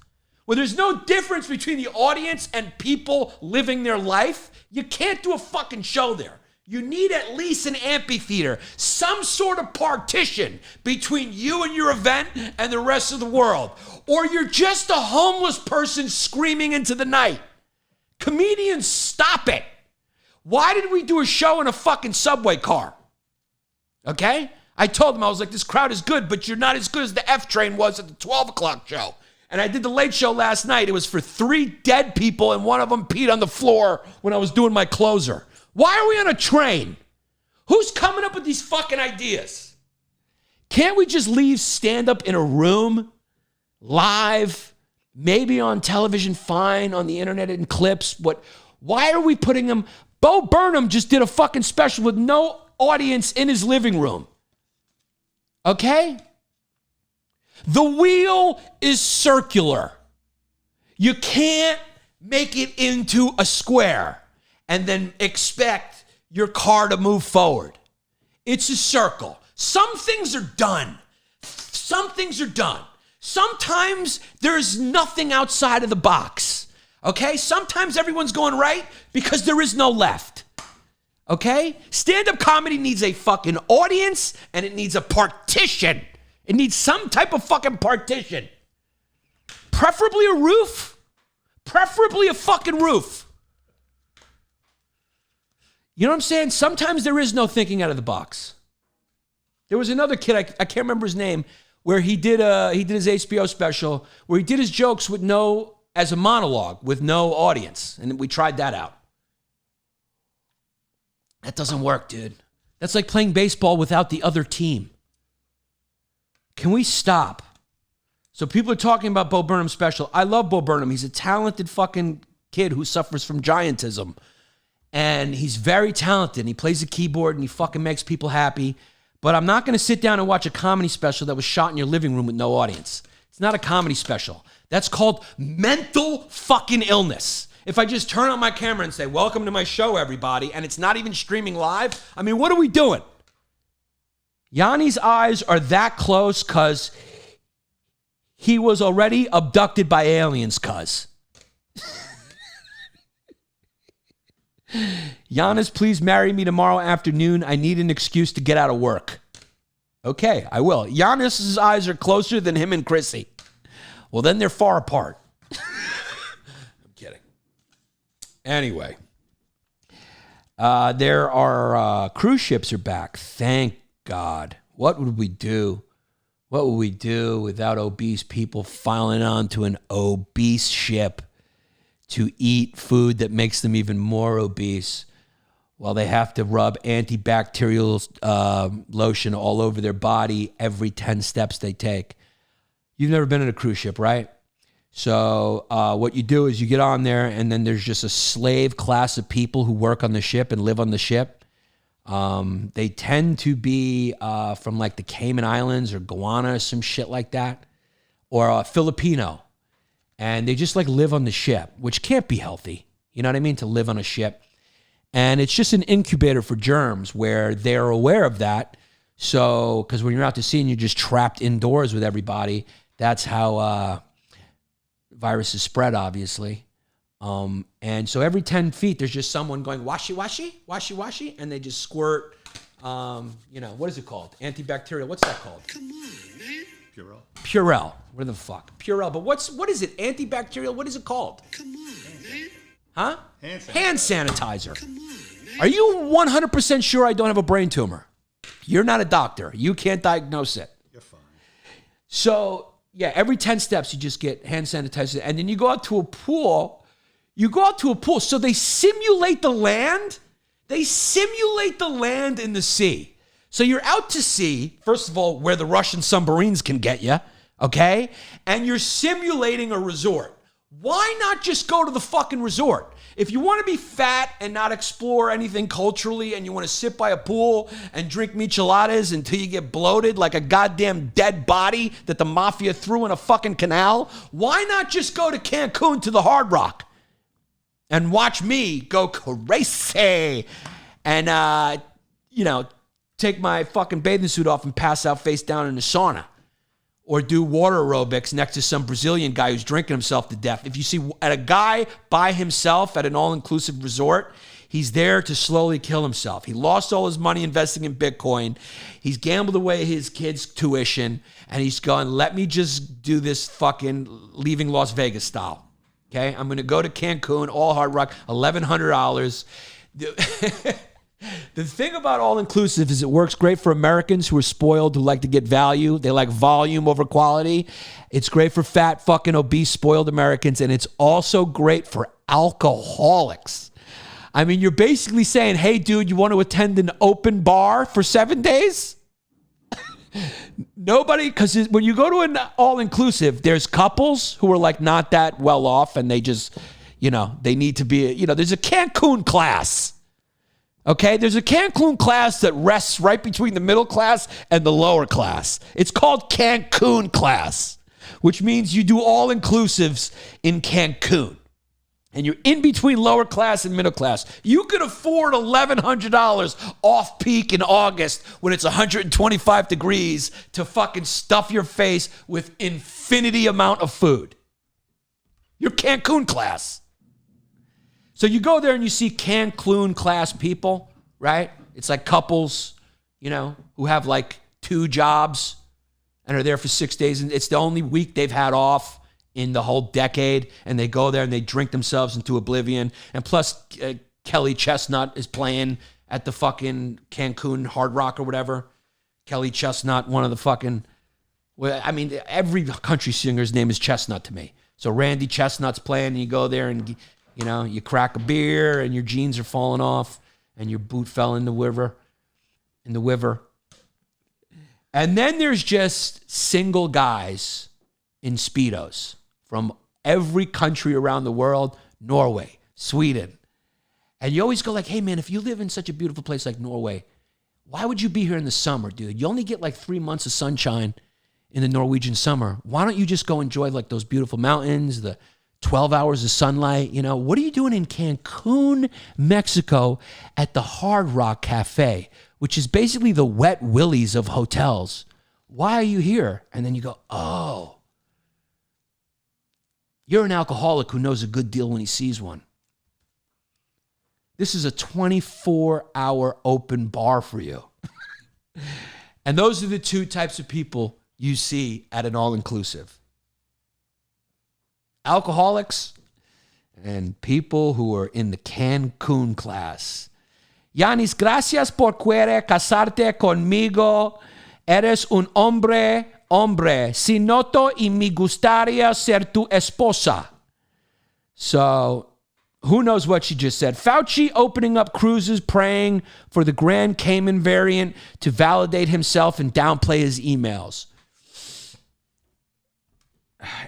Where there's no difference between the audience and people living their life? You can't do a fucking show there. You need at least an amphitheater, some sort of partition between you and your event and the rest of the world. Or you're just a homeless person screaming into the night. Comedians, stop it. Why did we do a show in a fucking subway car? Okay? I told them, I was like, this crowd is good, but you're not as good as the F train was at the 12 o'clock show. And I did the late show last night. It was for 3 dead people, and one of them peed on the floor when I was doing my closer. Why are we on a train? Who's coming up with these fucking ideas? Can't we just leave stand-up in a room, live, maybe on television, fine, on the internet in clips? Why are we putting them? Bo Burnham just did a fucking special with no audience in his living room. Okay? The wheel is circular. You can't make it into a square and then expect your car to move forward. It's a circle. Some things are done. Some things are done. Sometimes there's nothing outside of the box. Okay? Sometimes everyone's going right because there is no left. Okay? Stand-up comedy needs a fucking audience and it needs a partition. It needs some type of fucking partition. Preferably a roof. Preferably a fucking roof. You know what I'm saying? Sometimes there is no thinking out of the box. There was another kid, I can't remember his name, where he did his HBO special, where he did his jokes as a monologue with no audience. And we tried that out. That doesn't work, dude. That's like playing baseball without the other team. Can we stop? So people are talking about Bo Burnham's special. I love Bo Burnham. He's a talented fucking kid who suffers from giantism. And he's very talented. And he plays the keyboard and he fucking makes people happy. But I'm not going to sit down and watch a comedy special that was shot in your living room with no audience. It's not a comedy special. That's called mental fucking illness. If I just turn on my camera and say, welcome to my show, everybody, and it's not even streaming live, I mean, what are we doing? Yanni's eyes are that close because he was already abducted by aliens, cuz. Yannis, please marry me tomorrow afternoon. I need an excuse to get out of work. Okay, I will. Yannis's eyes are closer than him and Chrissy. Well, then they're far apart. I'm kidding. Anyway, there are cruise ships are back. Thank God. What would we do? What would we do without obese people filing onto an obese ship to eat food that makes them even more obese while they have to rub antibacterial lotion all over their body every 10 steps they take? You've never been on a cruise ship, right? So what you do is you get on there, and then there's just a slave class of people who work on the ship and live on the ship. They tend to be from like the Cayman Islands or Guyana or some shit like that, or Filipino. And they just like live on the ship, which can't be healthy. You know what I mean? To live on a ship. And it's just an incubator for germs where they're aware of that. So, because when you're out to sea and you're just trapped indoors with everybody, that's how viruses spread, obviously. And so every 10 feet, there's just someone going, washy, washy, washy, washy. And they just squirt, what is it called? Antibacterial. What's that called? Come on, man. Purell. What the fuck? Purell. But what is it? Antibacterial? What is it called? Come on, man. Huh? Hand sanitizer. Come on, man. Are you 100% sure I don't have a brain tumor? You're not a doctor. You can't diagnose it. You're fine. So, yeah, every 10 steps, you just get hand sanitizer. And then you go out to a pool. So they simulate the land. They simulate the land in the sea. So you're out to sea, first of all, where the Russian submarines can get you, okay? And you're simulating a resort. Why not just go to the fucking resort? If you want to be fat and not explore anything culturally, and you want to sit by a pool and drink micheladas until you get bloated like a goddamn dead body that the mafia threw in a fucking canal, why not just go to Cancun to the Hard Rock and watch me go crazy and, take my fucking bathing suit off and pass out face down in the sauna, or do water aerobics next to some Brazilian guy who's drinking himself to death. If you see a guy by himself at an all-inclusive resort, he's there to slowly kill himself. He lost all his money investing in Bitcoin. He's gambled away his kids' tuition, and he's gone, let me just do this fucking leaving Las Vegas style. Okay? I'm going to go to Cancun, all Hard Rock, $1,100. The thing about all-inclusive is it works great for Americans who are spoiled, who like to get value. They like volume over quality. It's great for fat, fucking obese, spoiled Americans, and it's also great for alcoholics. I mean, you're basically saying, hey, dude, you want to attend an open bar for 7 days? Nobody, because when you go to an all-inclusive, there's couples who are like not that well off, and they just, they need to be, there's a Cancun class. Okay, there's a Cancun class that rests right between the middle class and the lower class. It's called Cancun class, which means you do all-inclusives in Cancun. And you're in between lower class and middle class. You could afford $1,100 off peak in August when it's 125 degrees to fucking stuff your face with infinity amount of food. You're Cancun class. So you go there and you see Cancun class people, right? It's like couples, who have like 2 jobs and are there for 6 days. And it's the only week they've had off in the whole decade. And they go there and they drink themselves into oblivion. And plus, Kelly Chestnut is playing at the fucking Cancun Hard Rock or whatever. Kelly Chestnut, one of the fucking, every country singer's name is Chestnut to me. So Randy Chestnut's playing and you go there and you crack a beer and your jeans are falling off and your boot fell in the river. And then there's just single guys in Speedos from every country around the world, Norway, Sweden. And you always go like, hey man, if you live in such a beautiful place like Norway, why would you be here in the summer, dude? You only get like 3 months of sunshine in the Norwegian summer. Why don't you just go enjoy like those beautiful mountains, the 12 hours of sunlight. You know, what are you doing in Cancun, Mexico at the Hard Rock Cafe, which is basically the Wet Willies of hotels? Why are you here? And then you go, oh, you're an alcoholic who knows a good deal when he sees one. This is a 24-hour open bar for you. And those are the two types of people you see at an all-inclusive. Alcoholics and people who are in the Cancun class. Yannis, gracias por querer casarte conmigo. Eres un hombre. Si noto y me gustaría ser tu esposa. So, who knows what she just said? Fauci opening up cruises, praying for the Grand Cayman variant to validate himself and downplay his emails.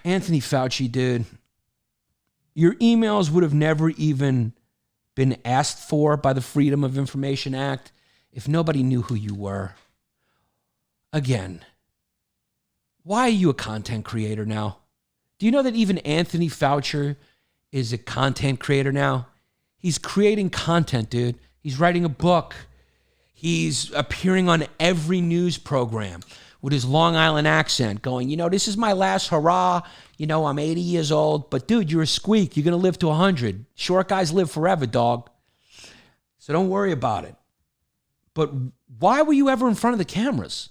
Anthony Fauci, dude, your emails would have never even been asked for by the Freedom of Information Act if nobody knew who you were. Again, why are you a content creator now? Do you know that even Anthony Fauci is a content creator now? He's creating content, dude. He's writing a book. He's appearing on every news program with his Long Island accent going, you know, this is my last hurrah. You know, I'm 80 years old. But, dude, you're a squeak. You're going to live to 100. Short guys live forever, dog. So don't worry about it. But why were you ever in front of the cameras?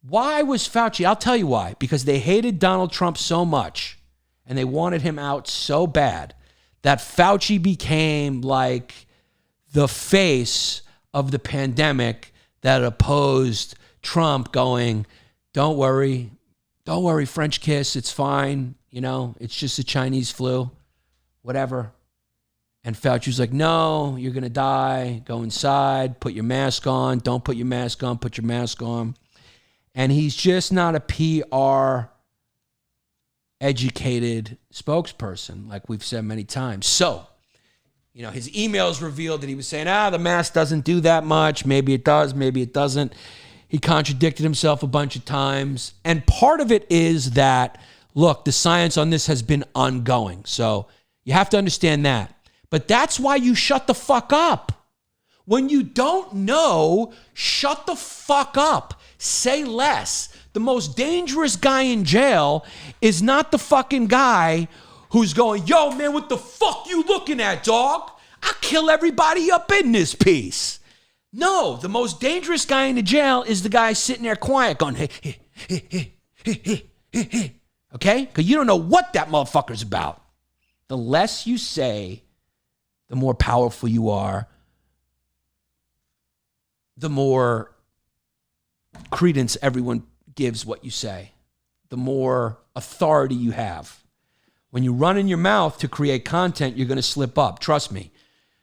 Why was Fauci? I'll tell you why. Because they hated Donald Trump so much and they wanted him out so bad that Fauci became like the face of the pandemic that opposed Trump, going, don't worry, French kiss, it's fine. You know, it's just a Chinese flu, whatever. And Fauci was like, no, you're going to die. Go inside, put your mask on. Don't put your mask on, put your mask on. And he's just not a PR educated spokesperson, like we've said many times. So, you know, his emails revealed that he was saying, the mask doesn't do that much. Maybe it does, maybe it doesn't. He contradicted himself a bunch of times. And part of it is that, look, the science on this has been ongoing. So you have to understand that. But that's why you shut the fuck up. When you don't know, shut the fuck up. Say less. The most dangerous guy in jail is not the fucking guy who's going, yo, man, what the fuck you looking at, dog? I'll kill everybody up in this piece. No, the most dangerous guy in the jail is the guy sitting there quiet going, hey. Okay? Because you don't know what that motherfucker's about. The less you say, the more powerful you are, the more credence everyone gives what you say, the more authority you have. When you run in your mouth to create content, you're going to slip up. Trust me.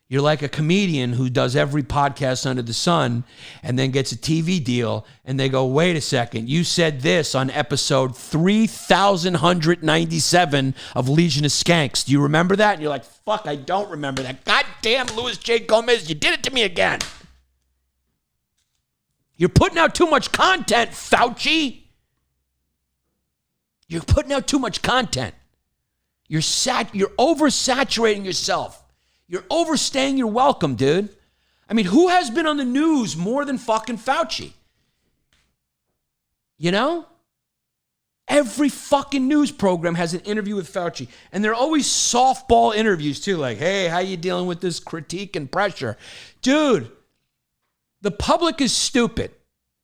You're like a comedian who does every podcast under the sun and then gets a TV deal and they go, wait a second, you said this on episode 3,197 of Legion of Skanks. Do you remember that? And you're like, fuck, I don't remember that. God damn, Louis J. Gomez, you did it to me again. You're putting out too much content, Fauci. You're putting out too much content. You're oversaturating yourself. You're overstaying your welcome, dude. I mean, who has been on the news more than fucking Fauci? You know? Every fucking news program has an interview with Fauci. And they're always softball interviews, too. Like, hey, how you dealing with this critique and pressure? Dude, the public is stupid,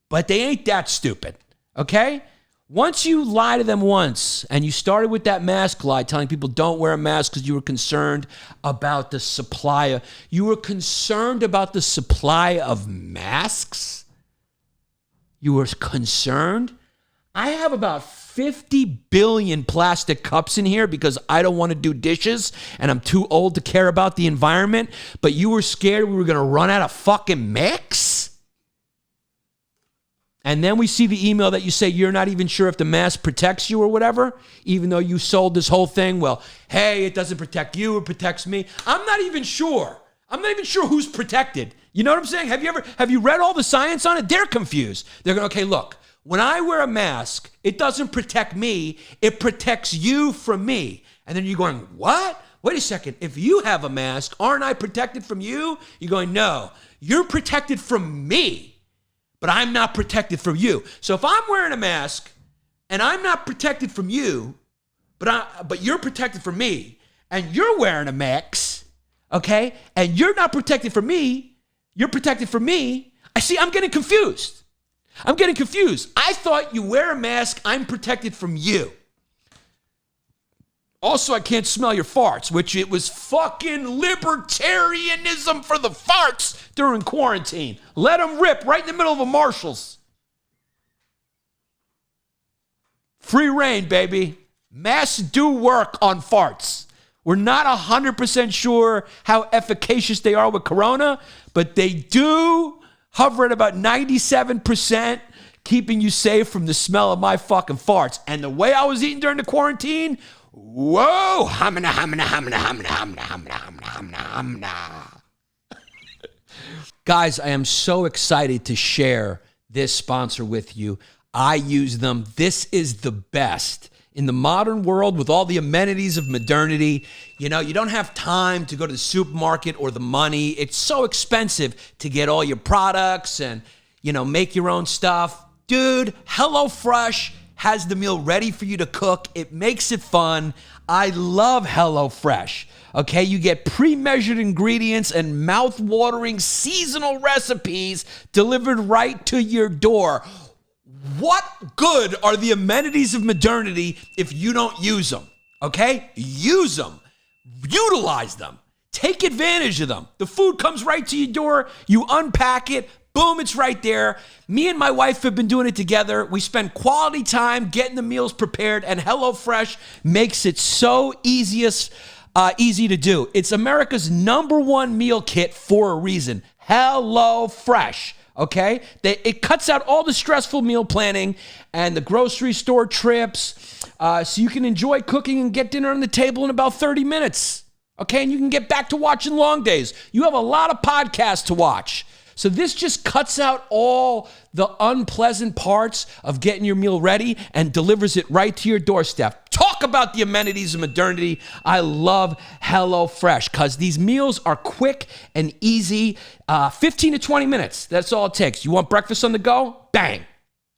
but they ain't that stupid, okay? Once you lie to them once, and you started with that mask lie, telling people don't wear a mask because you were concerned about the supply. You were concerned about the supply of masks? You were concerned? I have about 50 billion plastic cups in here because I don't want to do dishes and I'm too old to care about the environment, but you were scared we were going to run out of fucking mix? And then we see the email that you say you're not even sure if the mask protects you or whatever, even though you sold this whole thing. Well, hey, it doesn't protect you, it protects me. I'm not even sure. I'm not even sure who's protected. You know what I'm saying? Have you read all the science on it? They're confused. They're going, okay, look, When I wear a mask, it doesn't protect me. It protects you from me. And then you're going, what? Wait a second. If you have a mask, aren't I protected from you? You're going, no, you're protected from me, but I'm not protected from you. So if I'm wearing a mask and I'm not protected from you, but you're protected from me, and you're wearing a mask, okay, and you're not protected from me, you're protected from me, I'm getting confused. I thought you wear a mask, I'm protected from you. Also, I can't smell your farts, which it was fucking libertarianism for the farts during quarantine. Let them rip right in the middle of a Marshall's. Free reign, baby. Masks do work on farts. We're not 100% sure how efficacious they are with corona, but they do hover at about 97%, keeping you safe from the smell of my fucking farts. And the way I was eating during the quarantine, whoa, hamna, hamna, hamna, hamna, hamna, hamna, hamna, hamna, hamna. Guys, I am so excited to share this sponsor with you. I use them. This is the best. In the modern world, with all the amenities of modernity, you don't have time to go to the supermarket or the money. It's so expensive to get all your products and, make your own stuff. Dude, HelloFresh has the meal ready for you to cook. It makes it fun. I love HelloFresh. Okay, you get pre-measured ingredients and mouth-watering seasonal recipes delivered right to your door. What good are the amenities of modernity if you don't use them? Okay? Use them. Utilize them. Take advantage of them. The food comes right to your door. You unpack it. Boom, it's right there. Me and my wife have been doing it together. We spend quality time getting the meals prepared, and HelloFresh makes it so easy to do. It's America's #1 meal kit for a reason. HelloFresh. Okay? It cuts out all the stressful meal planning and the grocery store trips, so you can enjoy cooking and get dinner on the table in about 30 minutes. Okay? And you can get back to watching LongDays. You have a lot of podcasts to watch. So this just cuts out all the unpleasant parts of getting your meal ready and delivers it right to your doorstep. Talk about the amenities of modernity. I love HelloFresh because these meals are quick and easy. 15 to 20 minutes. That's all it takes. You want breakfast on the go? Bang.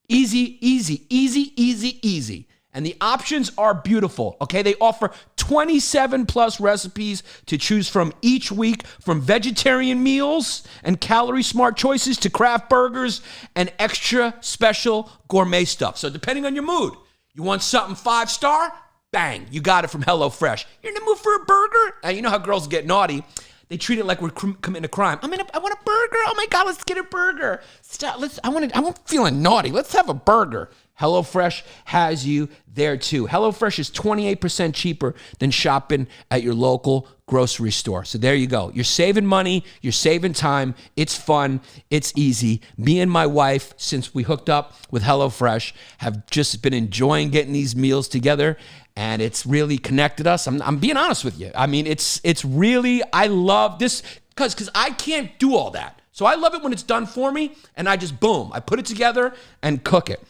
Easy, easy, easy, easy, easy. And the options are beautiful, okay? They offer 27 plus recipes to choose from each week, from vegetarian meals and calorie smart choices to craft burgers and extra special gourmet stuff. So depending on your mood, you want something 5-star? Bang, you got it from HelloFresh. You're in the mood for a burger? Now, you know how girls get naughty. They treat it like we're committing a crime. I want a burger. Oh my God, let's get a burger. Stop. I'm feeling naughty. Let's have a burger. HelloFresh has you there too. HelloFresh is 28% cheaper than shopping at your local grocery store. So there you go. You're saving money. You're saving time. It's fun. It's easy. Me and my wife, since we hooked up with HelloFresh, have just been enjoying getting these meals together, and it's really connected us. I'm being honest with you. I mean, it's really, I love this because I can't do all that. So I love it when it's done for me, and I just, boom, I put it together and cook it.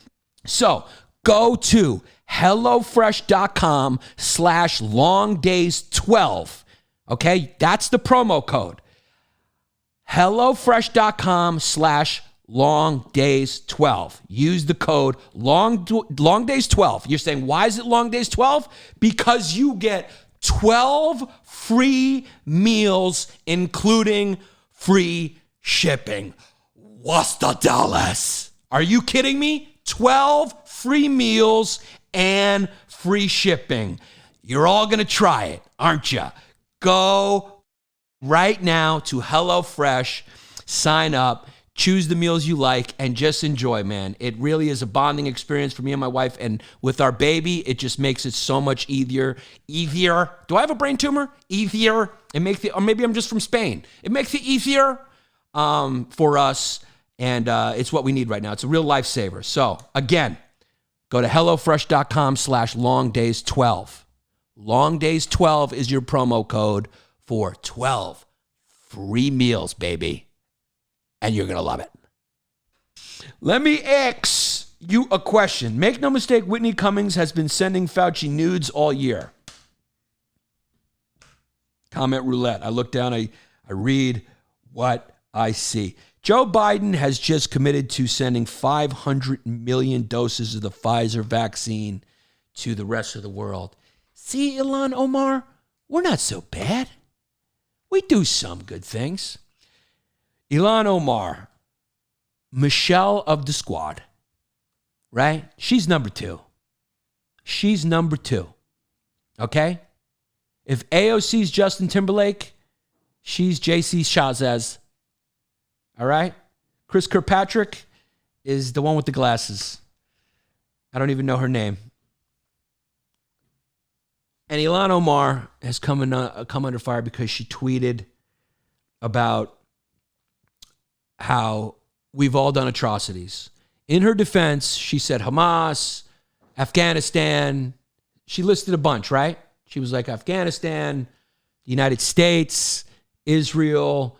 So go to HelloFresh.com/LongDays12. Okay, that's the promo code. HelloFresh.com/LongDays12. Use the code LongDays12. You're saying, why is it LongDays12? Because you get 12 free meals, including free shipping. What's the dollars? Are you kidding me? 12 free meals and free shipping. You're all going to try it, aren't you? Go right now to HelloFresh, sign up, choose the meals you like, and just enjoy, man. It really is a bonding experience for me and my wife, and with our baby, it just makes it so much easier. Easier? Do I have a brain tumor? Easier? Or maybe I'm just from Spain. It makes it easier for us. And it's what we need right now. It's a real lifesaver. So, again, go to HelloFresh.com/LongDays12. LongDays12 is your promo code for 12 free meals, baby. And you're going to love it. Let me ask you a question. Make no mistake, Whitney Cummings has been sending Fauci nudes all year. Comment roulette. I look down, I read what I see. Joe Biden has just committed to sending 500 million doses of the Pfizer vaccine to the rest of the world. See, Ilhan Omar, we're not so bad. We do some good things. Ilhan Omar, Michelle of the squad, right? She's number 2. She's number 2. Okay? If AOC's Justin Timberlake, she's JC Chazez. All right? Chris Kirkpatrick is the one with the glasses. I don't even know her name. And Ilhan Omar has come under fire because she tweeted about how we've all done atrocities. In her defense, she said Hamas, Afghanistan. She listed a bunch, right? She was like Afghanistan, the United States, Israel.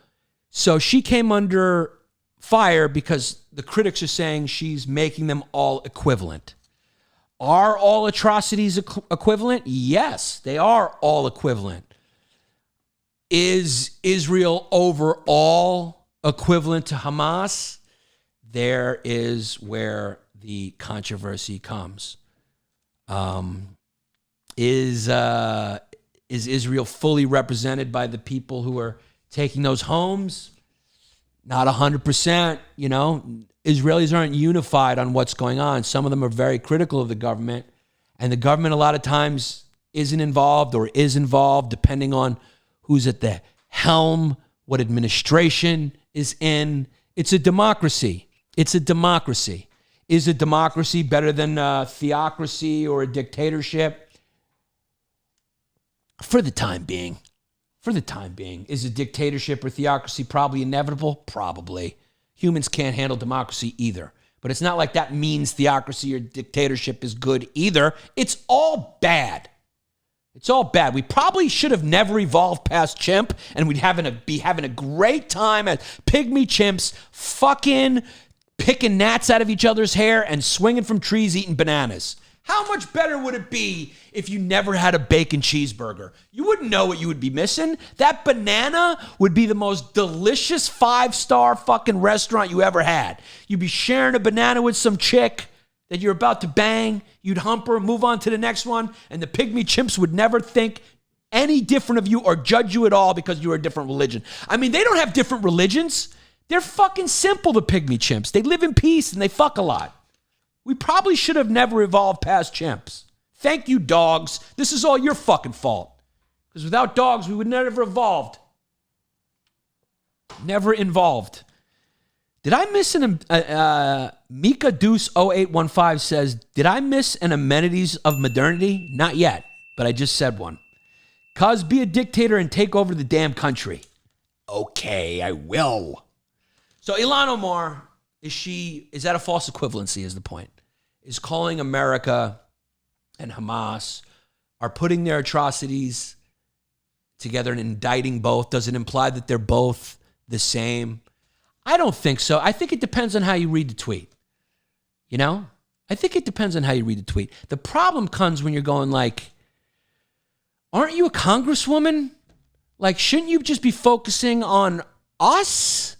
So she came under fire because the critics are saying she's making them all equivalent. Are all atrocities equivalent? Yes, they are all equivalent. Is Israel overall equivalent to Hamas? There is where the controversy comes. Is Israel fully represented by the people who are taking those homes? Not 100%. You know, Israelis aren't unified on what's going on. Some of them are very critical of the government, and the government a lot of times isn't involved or is involved depending on who's at the helm, what administration is in. It's a democracy. It's a democracy. Is a democracy better than a theocracy or a dictatorship? For the time being. For the time being. Is a dictatorship or theocracy probably inevitable? Probably. Humans can't handle democracy either. But it's not like that means theocracy or dictatorship is good either. It's all bad. It's all bad. We probably should have never evolved past chimp, and we'd be having a great time as pygmy chimps fucking picking gnats out of each other's hair and swinging from trees eating bananas. How much better would it be if you never had a bacon cheeseburger? You wouldn't know what you would be missing. That banana would be the most delicious 5-star fucking restaurant you ever had. You'd be sharing a banana with some chick that you're about to bang. You'd hump her, move on to the next one, and the pygmy chimps would never think any different of you or judge you at all because you were a different religion. I mean, they don't have different religions. They're fucking simple, the pygmy chimps. They live in peace and they fuck a lot. We probably should have never evolved past chimps. Thank you, dogs. This is all your fucking fault. Because without dogs, we would never have evolved. Never involved. Did I miss Mika Deuce 0815 says, did I miss an amenities of modernity? Not yet, but I just said one. Cuz be a dictator and take over the damn country. Okay, I will. So Ilhan Omar, is that a false equivalency is the point? Is calling America and Hamas are putting their atrocities together and indicting both? Does it imply that they're both the same? I don't think so. I think it depends on how you read the tweet. You know? I think it depends on how you read the tweet. The problem comes when you're going like, aren't you a congresswoman? Like, shouldn't you just be focusing on us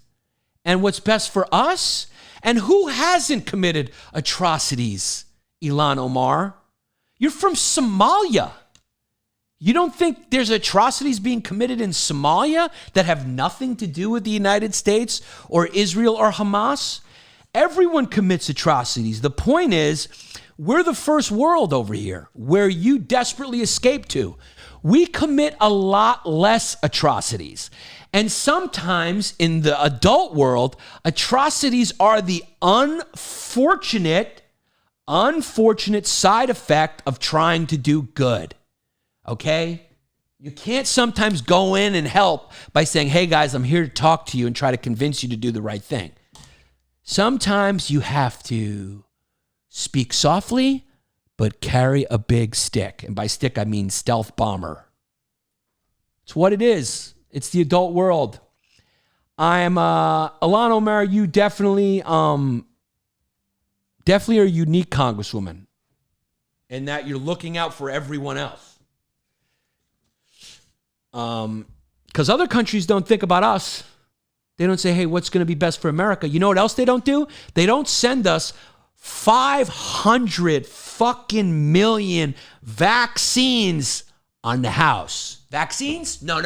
and what's best for us? And who hasn't committed atrocities, Ilhan Omar? You're from Somalia. You don't think there's atrocities being committed in Somalia that have nothing to do with the United States or Israel or Hamas? Everyone commits atrocities. The point is, we're the first world over here where you desperately escape to. We commit a lot less atrocities. And sometimes in the adult world, atrocities are the unfortunate side effect of trying to do good. Okay? You can't sometimes go in and help by saying, hey guys, I'm here to talk to you and try to convince you to do the right thing. Sometimes you have to speak softly, but carry a big stick. And by stick, I mean stealth bomber. It's what it is. It's the adult world. I'm Ilhan Omar, you definitely definitely are a unique congresswoman in that you're looking out for everyone else. Because other countries don't think about us. They don't say, hey, what's going to be best for America? You know what else they don't do? They don't send us 500 fucking million vaccines on the house. Vaccines? No.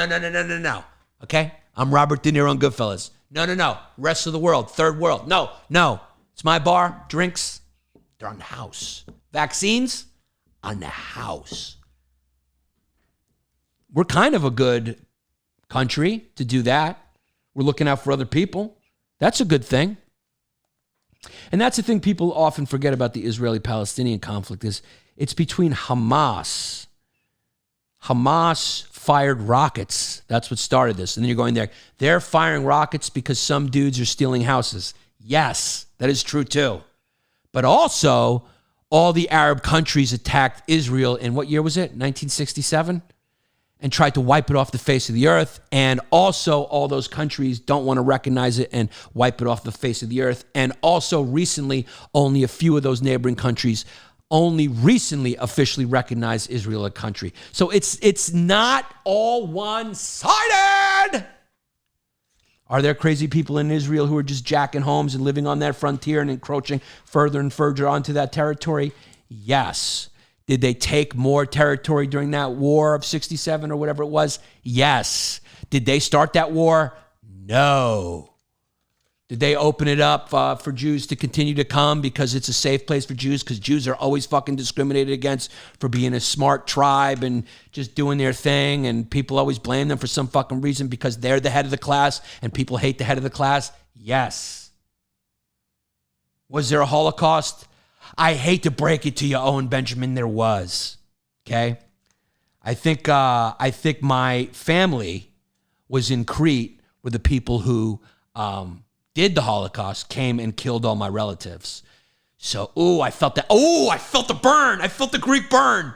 Okay? I'm Robert De Niro on Goodfellas. No. Rest of the world, third world. No. It's my bar, drinks, they're on the house. Vaccines? On the house. We're kind of a good country to do that. We're looking out for other people. That's a good thing. And that's the thing people often forget about the Israeli-Palestinian conflict is it's between Hamas. Hamas fired rockets. That's what started this. And then you're going there. They're firing rockets because some dudes are stealing houses. Yes, that is true too. But also, all the Arab countries attacked Israel in what year was it? 1967? And tried to wipe it off the face of the earth. And also all those countries don't want to recognize it and wipe it off the face of the earth. And also recently, only a few of those neighboring countries only recently officially recognized Israel a country. So it's not all one-sided. Are there crazy people in Israel who are just jacking homes and living on that frontier and encroaching further and further onto that territory? Yes. Did they take more territory during that war of 67 or whatever it was? Yes. Did they start that war? No. Did they open it up for Jews to continue to come because it's a safe place for Jews? Because Jews are always fucking discriminated against for being a smart tribe and just doing their thing. And people always blame them for some fucking reason because they're the head of the class and people hate the head of the class? Yes. Was there a Holocaust? I hate to break it to you, Owen Benjamin, there was. Okay? I think my family was in Crete where the people who did the Holocaust came and killed all my relatives. So, I felt that. I felt the burn. I felt the Greek burn.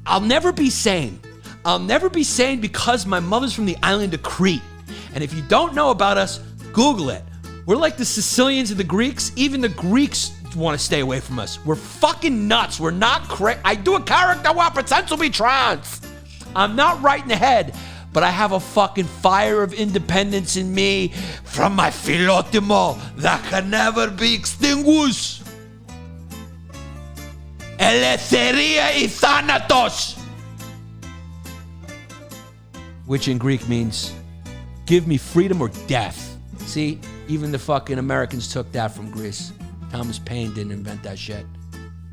I'll never be sane. I'll never be sane because my mother's from the island of Crete. And if you don't know about us, Google it. We're like the Sicilians and the Greeks. Even the Greeks want to stay away from us. We're fucking nuts. We're not crazy. I do a character where I pretend to be trans. I'm not right in the head, but I have a fucking fire of independence in me from my philotimo that can never be extinguished. Eleutheria y thanatos. Which in Greek means, give me freedom or death. See, even the fucking Americans took that from Greece. Thomas Paine didn't invent that shit.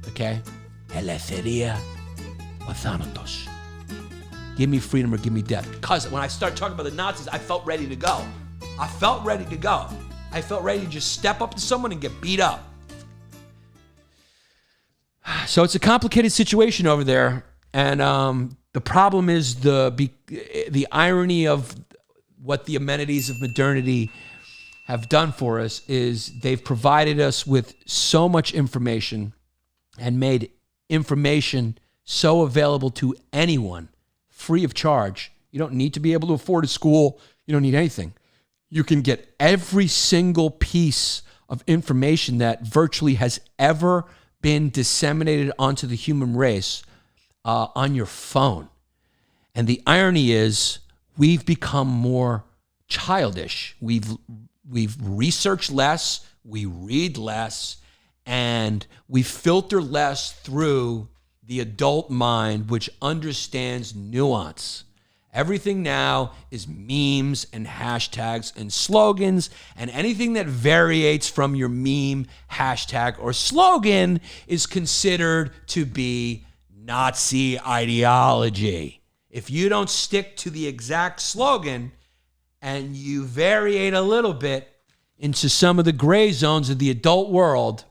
Okay? Eleutheria or thanatos. Give me freedom or give me death. Because when I started talking about the Nazis, I felt ready to go. I felt ready to just step up to someone and get beat up. So it's a complicated situation over there. And the problem is the irony of what the amenities of modernity have done for us is they've provided us with so much information and made information so available to anyone free of charge. You don't need to be able to afford a school. You don't need anything. You can get every single piece of information that virtually has ever been disseminated onto the human race on your phone. And the irony is we've become more childish. We've researched less, we read less, and we filter less through the adult mind, which understands nuance. Everything now is memes and hashtags and slogans, and anything that variates from your meme, hashtag, or slogan is considered to be Nazi ideology. If you don't stick to the exact slogan and you variate a little bit into some of the gray zones of the adult world,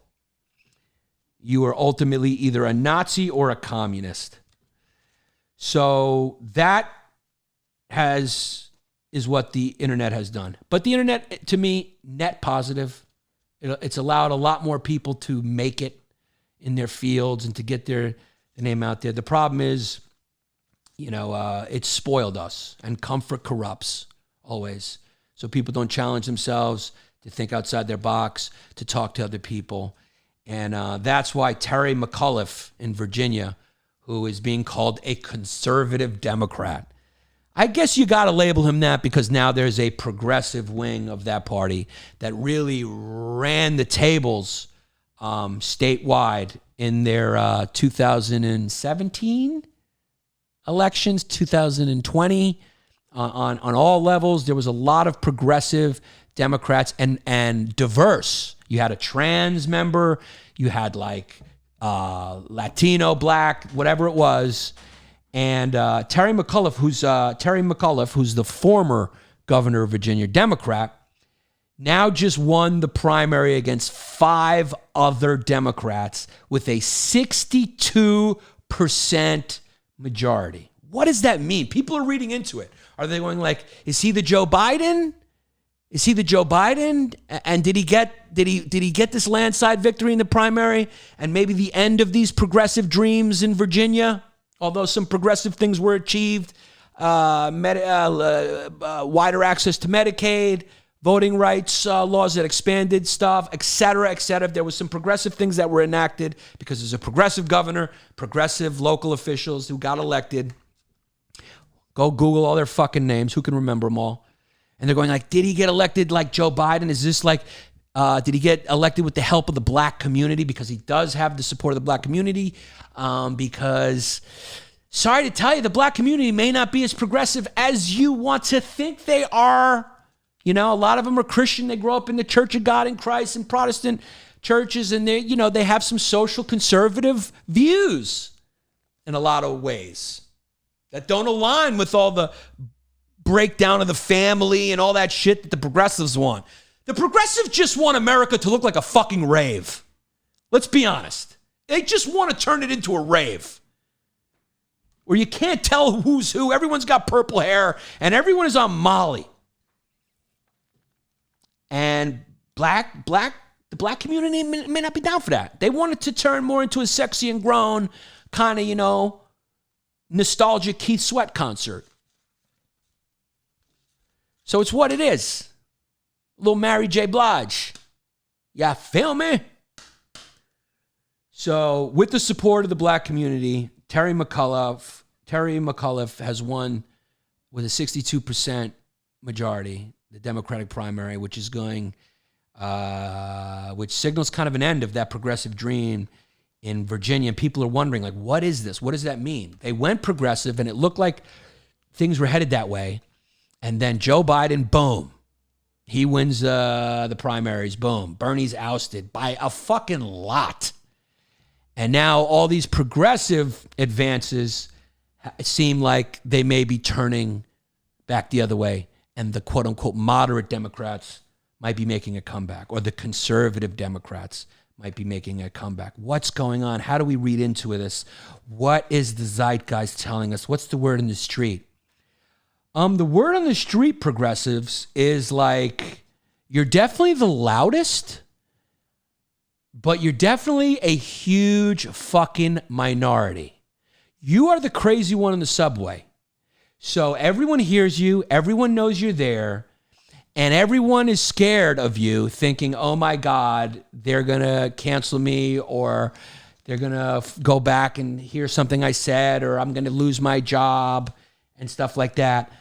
you are ultimately either a Nazi or a communist. So that is what the internet has done. But the internet, to me, net positive. It's allowed a lot more people to make it in their fields and to get their name out there. The problem is, it's spoiled us, and comfort corrupts always. So people don't challenge themselves to think outside their box, to talk to other people. And that's why Terry Mcauliffe in Virginia, who is being called a conservative Democrat, I guess you got to label him that because now there's a progressive wing of that party that really ran the tables statewide in their 2017 elections, 2020, on all levels. There was a lot of progressive Democrats and diverse. You had a trans member, you had like Latino, black, whatever it was. And Terry Mcauliffe, who's the former governor of Virginia, Democrat, now just won the primary against 5 other Democrats with a 62% majority. What does that mean? People are reading into it. Are they going like, is he the Joe Biden? Is he the Joe Biden? And did he get this landslide victory in the primary and maybe the end of these progressive dreams in Virginia? Although some progressive things were achieved, wider access to Medicaid, voting rights laws that expanded stuff, et cetera, et cetera. There was some progressive things that were enacted because there's a progressive governor, progressive local officials who got elected. Go Google all their fucking names. Who can remember them all? And they're going like, did he get elected like Joe Biden? Is this like, did he get elected with the help of the black community? Because he does have the support of the black community. Because, sorry to tell you, the black community may not be as progressive as you want to think they are. You know, a lot of them are Christian. They grow up in the Church of God in Christ and Protestant churches. And they have some social conservative views in a lot of ways that don't align with all the breakdown of the family and all that shit that the progressives want. The progressives just want America to look like a fucking rave. Let's be honest. They just want to turn it into a rave where you can't tell who's who. Everyone's got purple hair and everyone is on Molly. And the black community may not be down for that. They want it to turn more into a sexy and grown kind of, nostalgic Keith Sweat concert. So it's what it is. Little Mary J. Blige. Yeah, feel me? So with the support of the black community, Terry Mcauliffe has won with a 62% majority, the Democratic primary, which is going, which signals kind of an end of that progressive dream in Virginia. And people are wondering, like, what is this? What does that mean? They went progressive and it looked like things were headed that way. And then Joe Biden, boom, he wins the primaries, boom. Bernie's ousted by a fucking lot. And now all these progressive advances seem like they may be turning back the other way. And the quote unquote moderate Democrats might be making a comeback, or the conservative Democrats might be making a comeback. What's going on? How do we read into this? What is the zeitgeist telling us? What's the word in the street? The word on the street, progressives, is like, you're definitely the loudest, but you're definitely a huge fucking minority. You are the crazy one in the subway. So everyone hears you, everyone knows you're there, and everyone is scared of you, thinking, oh my God, they're going to cancel me, or they're going to go back and hear something I said, or I'm going to lose my job and stuff like that.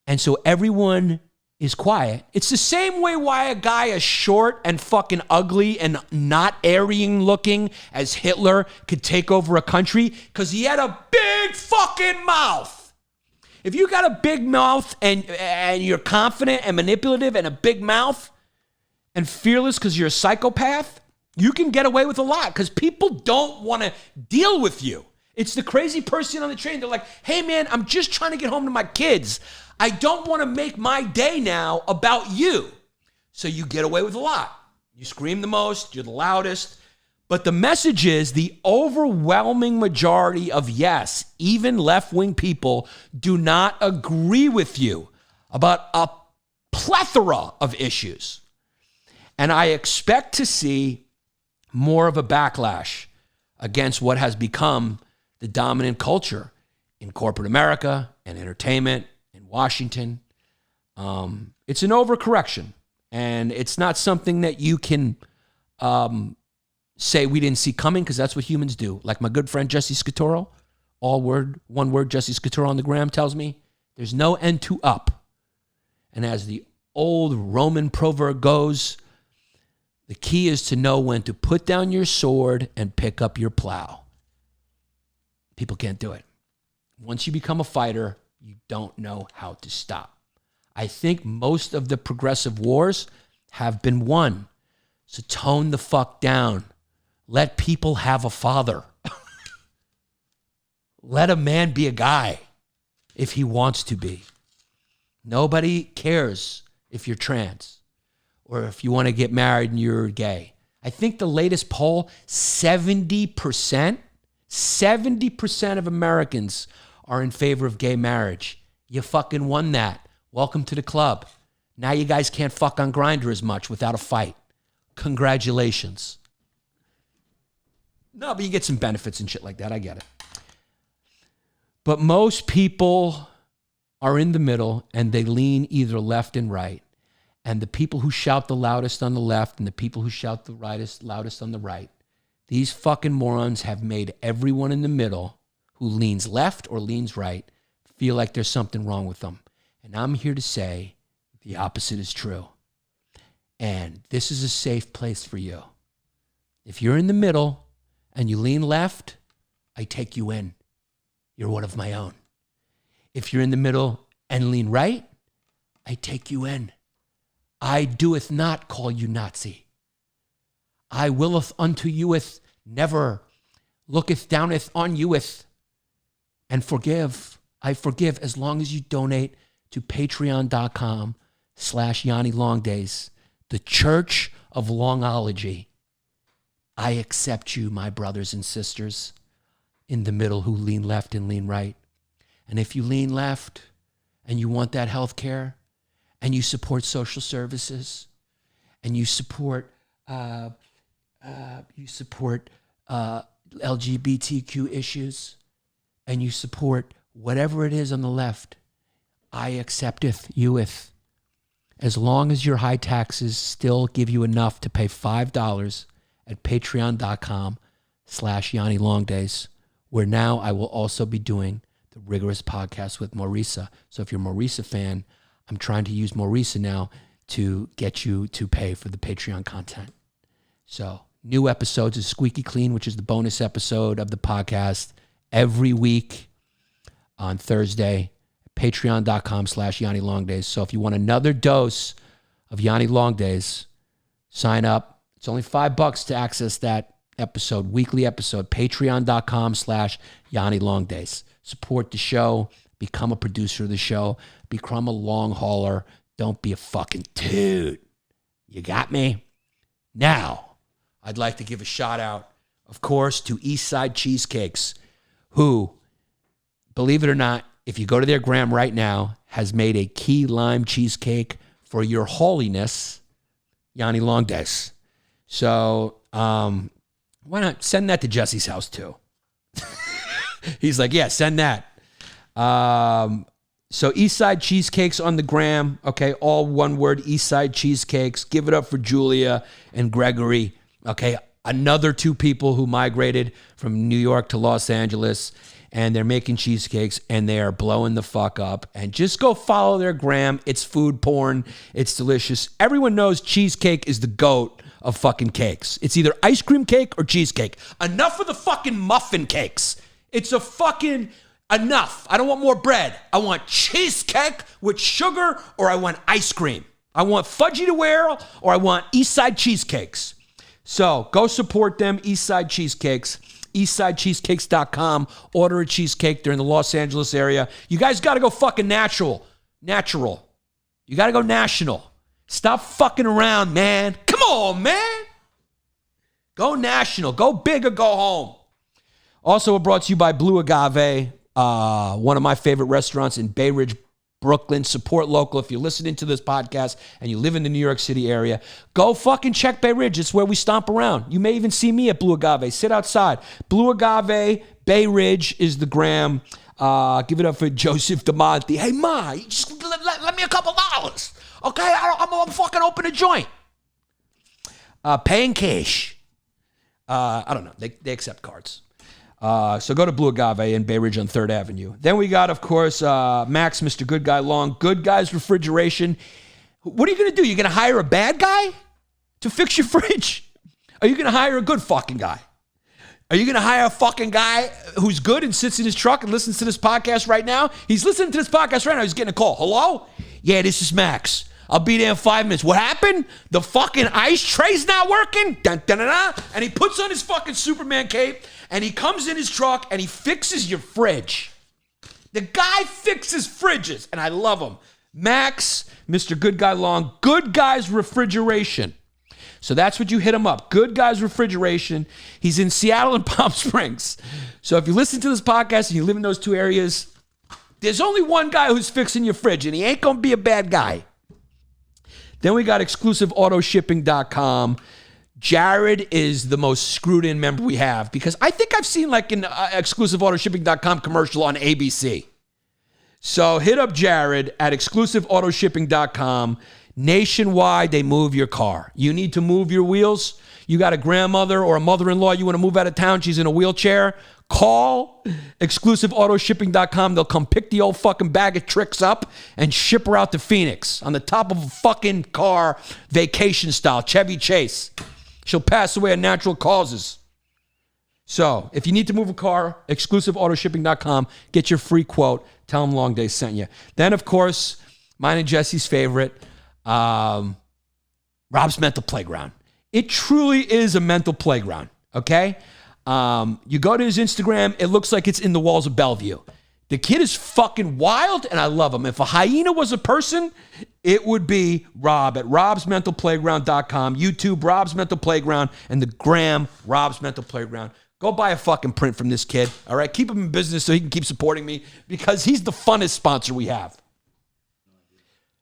And so everyone is quiet. It's the same way why a guy as short and fucking ugly and not Aryan looking as Hitler could take over a country, because he had a big fucking mouth. If you got a big mouth and you're confident and manipulative and a big mouth and fearless because you're a psychopath, you can get away with a lot because people don't want to deal with you. It's the crazy person on the train. They're like, hey man, I'm just trying to get home to my kids. I don't want to make my day now about you. So you get away with a lot. You scream the most, you're the loudest. But the message is the overwhelming majority of, yes, even left-wing people do not agree with you about a plethora of issues. And I expect to see more of a backlash against what has become the dominant culture in corporate America and entertainment in Washington. It's an overcorrection, and it's not something that you can say we didn't see coming, because that's what humans do. Like my good friend Jesse Scatoro, one word, Jesse Scatoro on the gram tells me, there's no end to up. And as the old Roman proverb goes, the key is to know when to put down your sword and pick up your plow. People can't do it. Once you become a fighter, you don't know how to stop. I think most of the progressive wars have been won. So tone the fuck down. Let people have a father. Let a man be a guy if he wants to be. Nobody cares if you're trans or if you want to get married and you're gay. I think the latest poll, 70% of Americans are in favor of gay marriage. You fucking won that. Welcome to the club. Now you guys can't fuck on Grindr as much without a fight. Congratulations. No, but you get some benefits and shit like that. I get it. But most people are in the middle and they lean either left and right. And the people who shout the loudest on the left and the people who shout the loudest on the right, these fucking morons have made everyone in the middle who leans left or leans right feel like there's something wrong with them. And I'm here to say the opposite is true. And this is a safe place for you. If you're in the middle and you lean left, I take you in. You're one of my own. If you're in the middle and lean right, I take you in. I doeth not call you Nazi. I willeth unto youeth, never looketh downeth on youeth, and forgive. I forgive as long as you donate to patreon.com/Yanni LongDays, the Church of Longology. I accept you, my brothers and sisters, in the middle who lean left and lean right. And if you lean left and you want that health care and you support social services and you support LGBTQ issues and you support whatever it is on the left, I accepteth youeth. As long as your high taxes still give you enough to pay $5 at patreon.com/Yanni LongDays, where now I will also be doing the Rigorous Podcast with Maurisa. So if you're a Maurisa fan, I'm trying to use Maurisa now to get you to pay for the Patreon content. So new episodes is Squeaky Clean, which is the bonus episode of the podcast, every week on Thursday, patreon.com/Yanni LongDays. So if you want another dose of Yanni LongDays, sign up. It's only $5 to access that episode, weekly episode, patreon.com/Yanni LongDays. Support the show, become a producer of the show, become a long hauler. Don't be a fucking toot. You got me? Now, I'd like to give a shout out, of course, to Eastside Cheesecakes, who, believe it or not, if you go to their gram right now, has made a key lime cheesecake for your holiness, Yanni LongDays. So, why not send that to Jesse's house too? He's like, yeah, send that. So Eastside Cheesecakes on the gram. Okay, all one word, Eastside Cheesecakes. Give it up for Julia and Gregory. Okay, another two people who migrated from New York to Los Angeles, and they're making cheesecakes, and they are blowing the fuck up. And just go follow their gram. It's food porn. It's delicious. Everyone knows cheesecake is the GOAT of fucking cakes. It's either ice cream cake or cheesecake. Enough of the fucking muffin cakes. It's a fucking enough. I don't want more bread. I want cheesecake with sugar, or I want ice cream. I want fudgy to wear, or I want Eastside Cheesecakes. So go support them, Eastside Cheesecakes, eastsidecheesecakes.com. Order a cheesecake. They're in the Los Angeles area. You guys got to go fucking natural. You got to go national. Stop fucking around, man. Come on, man. Go national. Go big or go home. Also, we're brought to you by Blue Agave, one of my favorite restaurants in Bay Ridge, Brooklyn. Support local. If you're listening to this podcast and you live in the New York City area, go fucking check Bay Ridge. It's where we stomp around. You may even see me at Blue Agave. Sit outside. Blue Agave, Bay Ridge is the gram. Give it up for Joseph DeMonte. Hey, Ma, just let me a couple dollars. Okay, I'm fucking open a joint. Paying cash. I don't know. They accept cards. So go to Blue Agave in Bay Ridge on 3rd Avenue. Then we got, of course, Max, Mr. Good Guy Long, Good Guys Refrigeration. What are you going to do? You're going to hire a bad guy to fix your fridge? Are you going to hire a good fucking guy? Are you going to hire a fucking guy who's good and sits in his truck and listens to this podcast right now? He's listening to this podcast right now. He's getting a call. Hello? Yeah, this is Max. I'll be there in 5 minutes. What happened? The fucking ice tray's not working? Dun, dun, dun, dun. And he puts on his fucking Superman cape and he comes in his truck and he fixes your fridge. The guy fixes fridges and I love him. Max, Mr. Good Guy Long, Good Guys Refrigeration. So that's what you hit him up. Good Guys Refrigeration. He's in Seattle and Palm Springs. So if you listen to this podcast and you live in those two areas, there's only one guy who's fixing your fridge and he ain't going to be a bad guy. Then we got exclusiveautoshipping.com. Jared is the most screwed in member we have because I think I've seen like an exclusiveautoshipping.com commercial on ABC. So hit up Jared at exclusiveautoshipping.com. Nationwide, they move your car. You need to move your wheels. You got a grandmother or a mother-in-law you want to move out of town. She's in a wheelchair. Call exclusiveautoshipping.com. They'll come pick the old fucking bag of tricks up and ship her out to Phoenix on the top of a fucking car, vacation style, Chevy Chase. She'll pass away of natural causes. So if you need to move a car, exclusiveautoshipping.com. Get your free quote. Tell them LongDays sent you. Then, of course, mine and Jesse's favorite, Rob's Mental Playground. It truly is a mental playground, okay? You go to his Instagram, it looks like it's in the walls of Bellevue. The kid is fucking wild, and I love him. If a hyena was a person, it would be Rob at robsmentalplayground.com, YouTube, Rob's Mental Playground, and the gram, Rob's Mental Playground. Go buy a fucking print from this kid, all right? Keep him in business so he can keep supporting me because he's the funnest sponsor we have.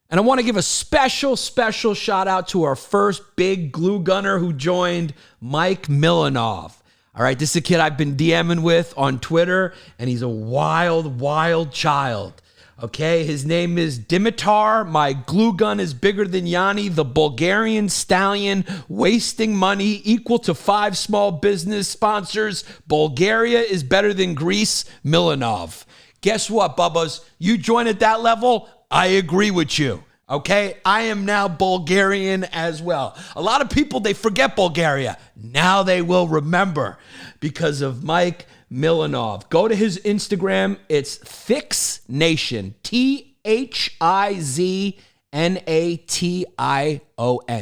And I want to give a special shout out to our first big glue gunner who joined, Mike Mcauliffe. All right, this is a kid I've been DMing with on Twitter, and he's a wild child. Okay, his name is Dimitar. My glue gun is bigger than Yanni, the Bulgarian stallion, wasting money equal to 5 small business sponsors. Bulgaria is better than Greece, Milanov. Guess what, Bubbas? You join at that level, I agree with you. Okay, I am now Bulgarian as well. A lot of people, they forget Bulgaria. Now they will remember because of Mike Milanov. Go to his Instagram. It's Thix Nation. THIZNATION.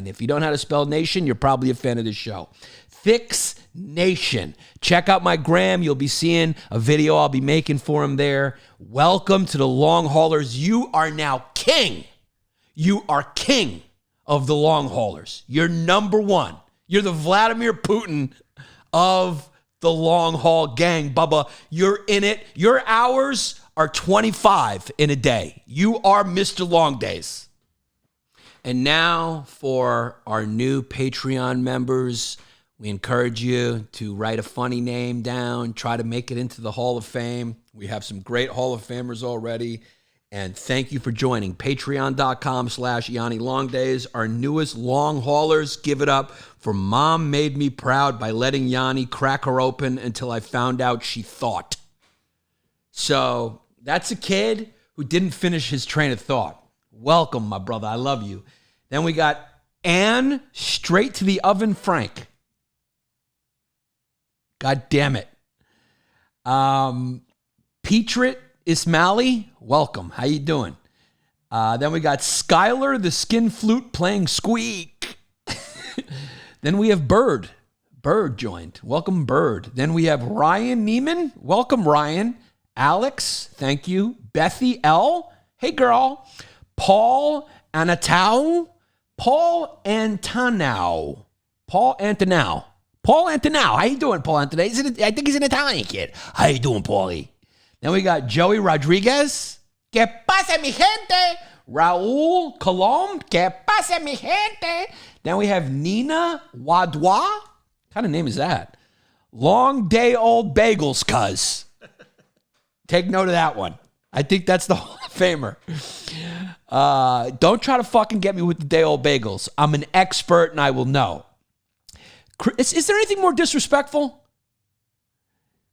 If you don't know how to spell nation, you're probably a fan of this show. Thix Nation. Check out my gram. You'll be seeing a video I'll be making for him there. Welcome to the Long Haulers. You are now king. You are king of the Long Haulers. You're number one. You're the Vladimir Putin of the long haul gang, Bubba. You're in it. Your hours are 25 in a day. You are Mr. LongDays. And now for our new Patreon members, we encourage you to write a funny name down, try to make it into the Hall of Fame. We have some great Hall of Famers already. And thank you for joining. Patreon.com/Yanni LongDays. Our newest long haulers. Give it up for Mom Made Me Proud by letting Yanni crack her open until I found out she thought. So that's a kid who didn't finish his train of thought. Welcome, my brother. I love you. Then we got Ann Straight to the Oven Frank. God damn it. Petrit Ismaili, welcome. How you doing? Then we got Skylar, the skin flute playing squeak. Then we have Bird. Bird joined. Welcome, Bird. Then we have Ryan Neiman. Welcome, Ryan. Alex, thank you. Bethy L. Hey, girl. Paul Anatau. Paul Antonau. Paul Antonau. Paul Antonau. How you doing, Paul Antonau? I think he's an Italian kid. How you doing, Paulie? Then we got Joey Rodriguez. ¿Qué pasa, mi gente? Raul Colom. ¿Qué pasa, mi gente? Then we have Nina Wadwa. What kind of name is that? Long day old bagels, cuz. Take note of that one. I think that's the Hall of Famer. Don't try to fucking get me with the day old bagels. I'm an expert and I will know. Is there anything more disrespectful?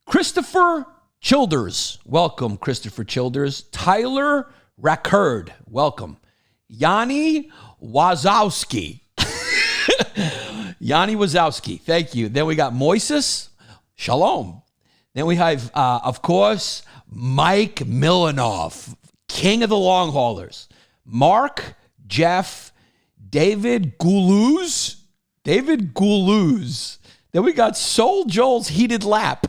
Christopher Childers. Welcome, Christopher Childers. Tyler Rackerd. Welcome. Yanni Wazowski. Yanni Wazowski. Thank you. Then we got Moises. Shalom. Then we have, of course, Mike Milanoff, king of the long haulers. Mark, Jeff, David Goulouz. David Goulouz. Then we got Soul Joel's Heated Lap.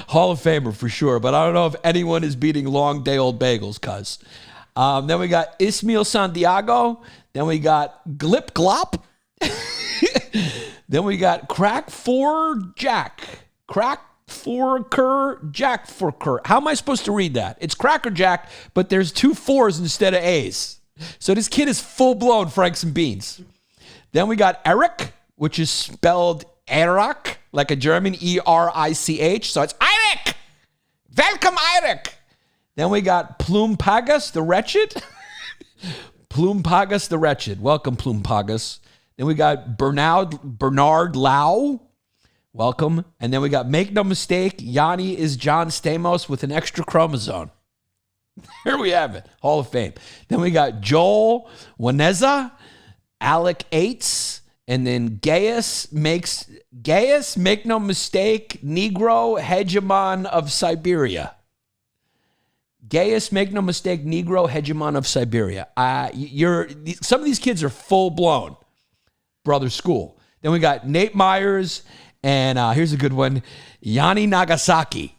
Hall of Famer for sure, but I don't know if anyone is beating Long Day Old Bagels, cuz. Then we got Ismail Santiago. Then we got Glip Glop. Then we got Crack for Jack. Crack for Cur, Jack for Cur. How am I supposed to read that? It's Cracker Jack, but there's 2 4s instead of A's. So this kid is full-blown Franks and Beans. Then we got Eric, which is spelled Erich, like a German, E-R-I-C-H. So it's Eric. Welcome, Eric. Then we got Plume Pagas, the Wretched. Plume Pagas, the Wretched. Welcome, Plume Pagas. Then we got Bernard Lau. Welcome. And then we got Make No Mistake, Yanni is John Stamos with an extra chromosome. Here we have it. Hall of Fame. Then we got Joel Waneza, Alec Aites, and then Gaius, Make No Mistake, Negro Hegemon of Siberia. Gaius, Make No Mistake, Negro Hegemon of Siberia. Some of these kids are full-blown brother school. Then we got Nate Myers, and here's a good one, Yanni Nagasaki.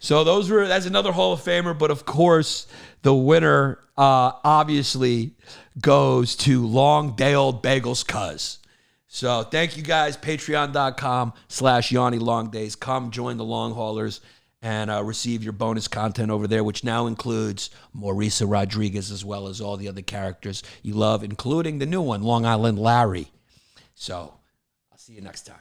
So that's another Hall of Famer, but of course, the winner obviously goes to Long Day Old Bagels cuz. So thank you guys, patreon.com/Yanni LongDays. Come join the long haulers and receive your bonus content over there, which now includes Mauricio Rodriguez as well as all the other characters you love, including the new one, Long Island Larry. So I'll see you next time.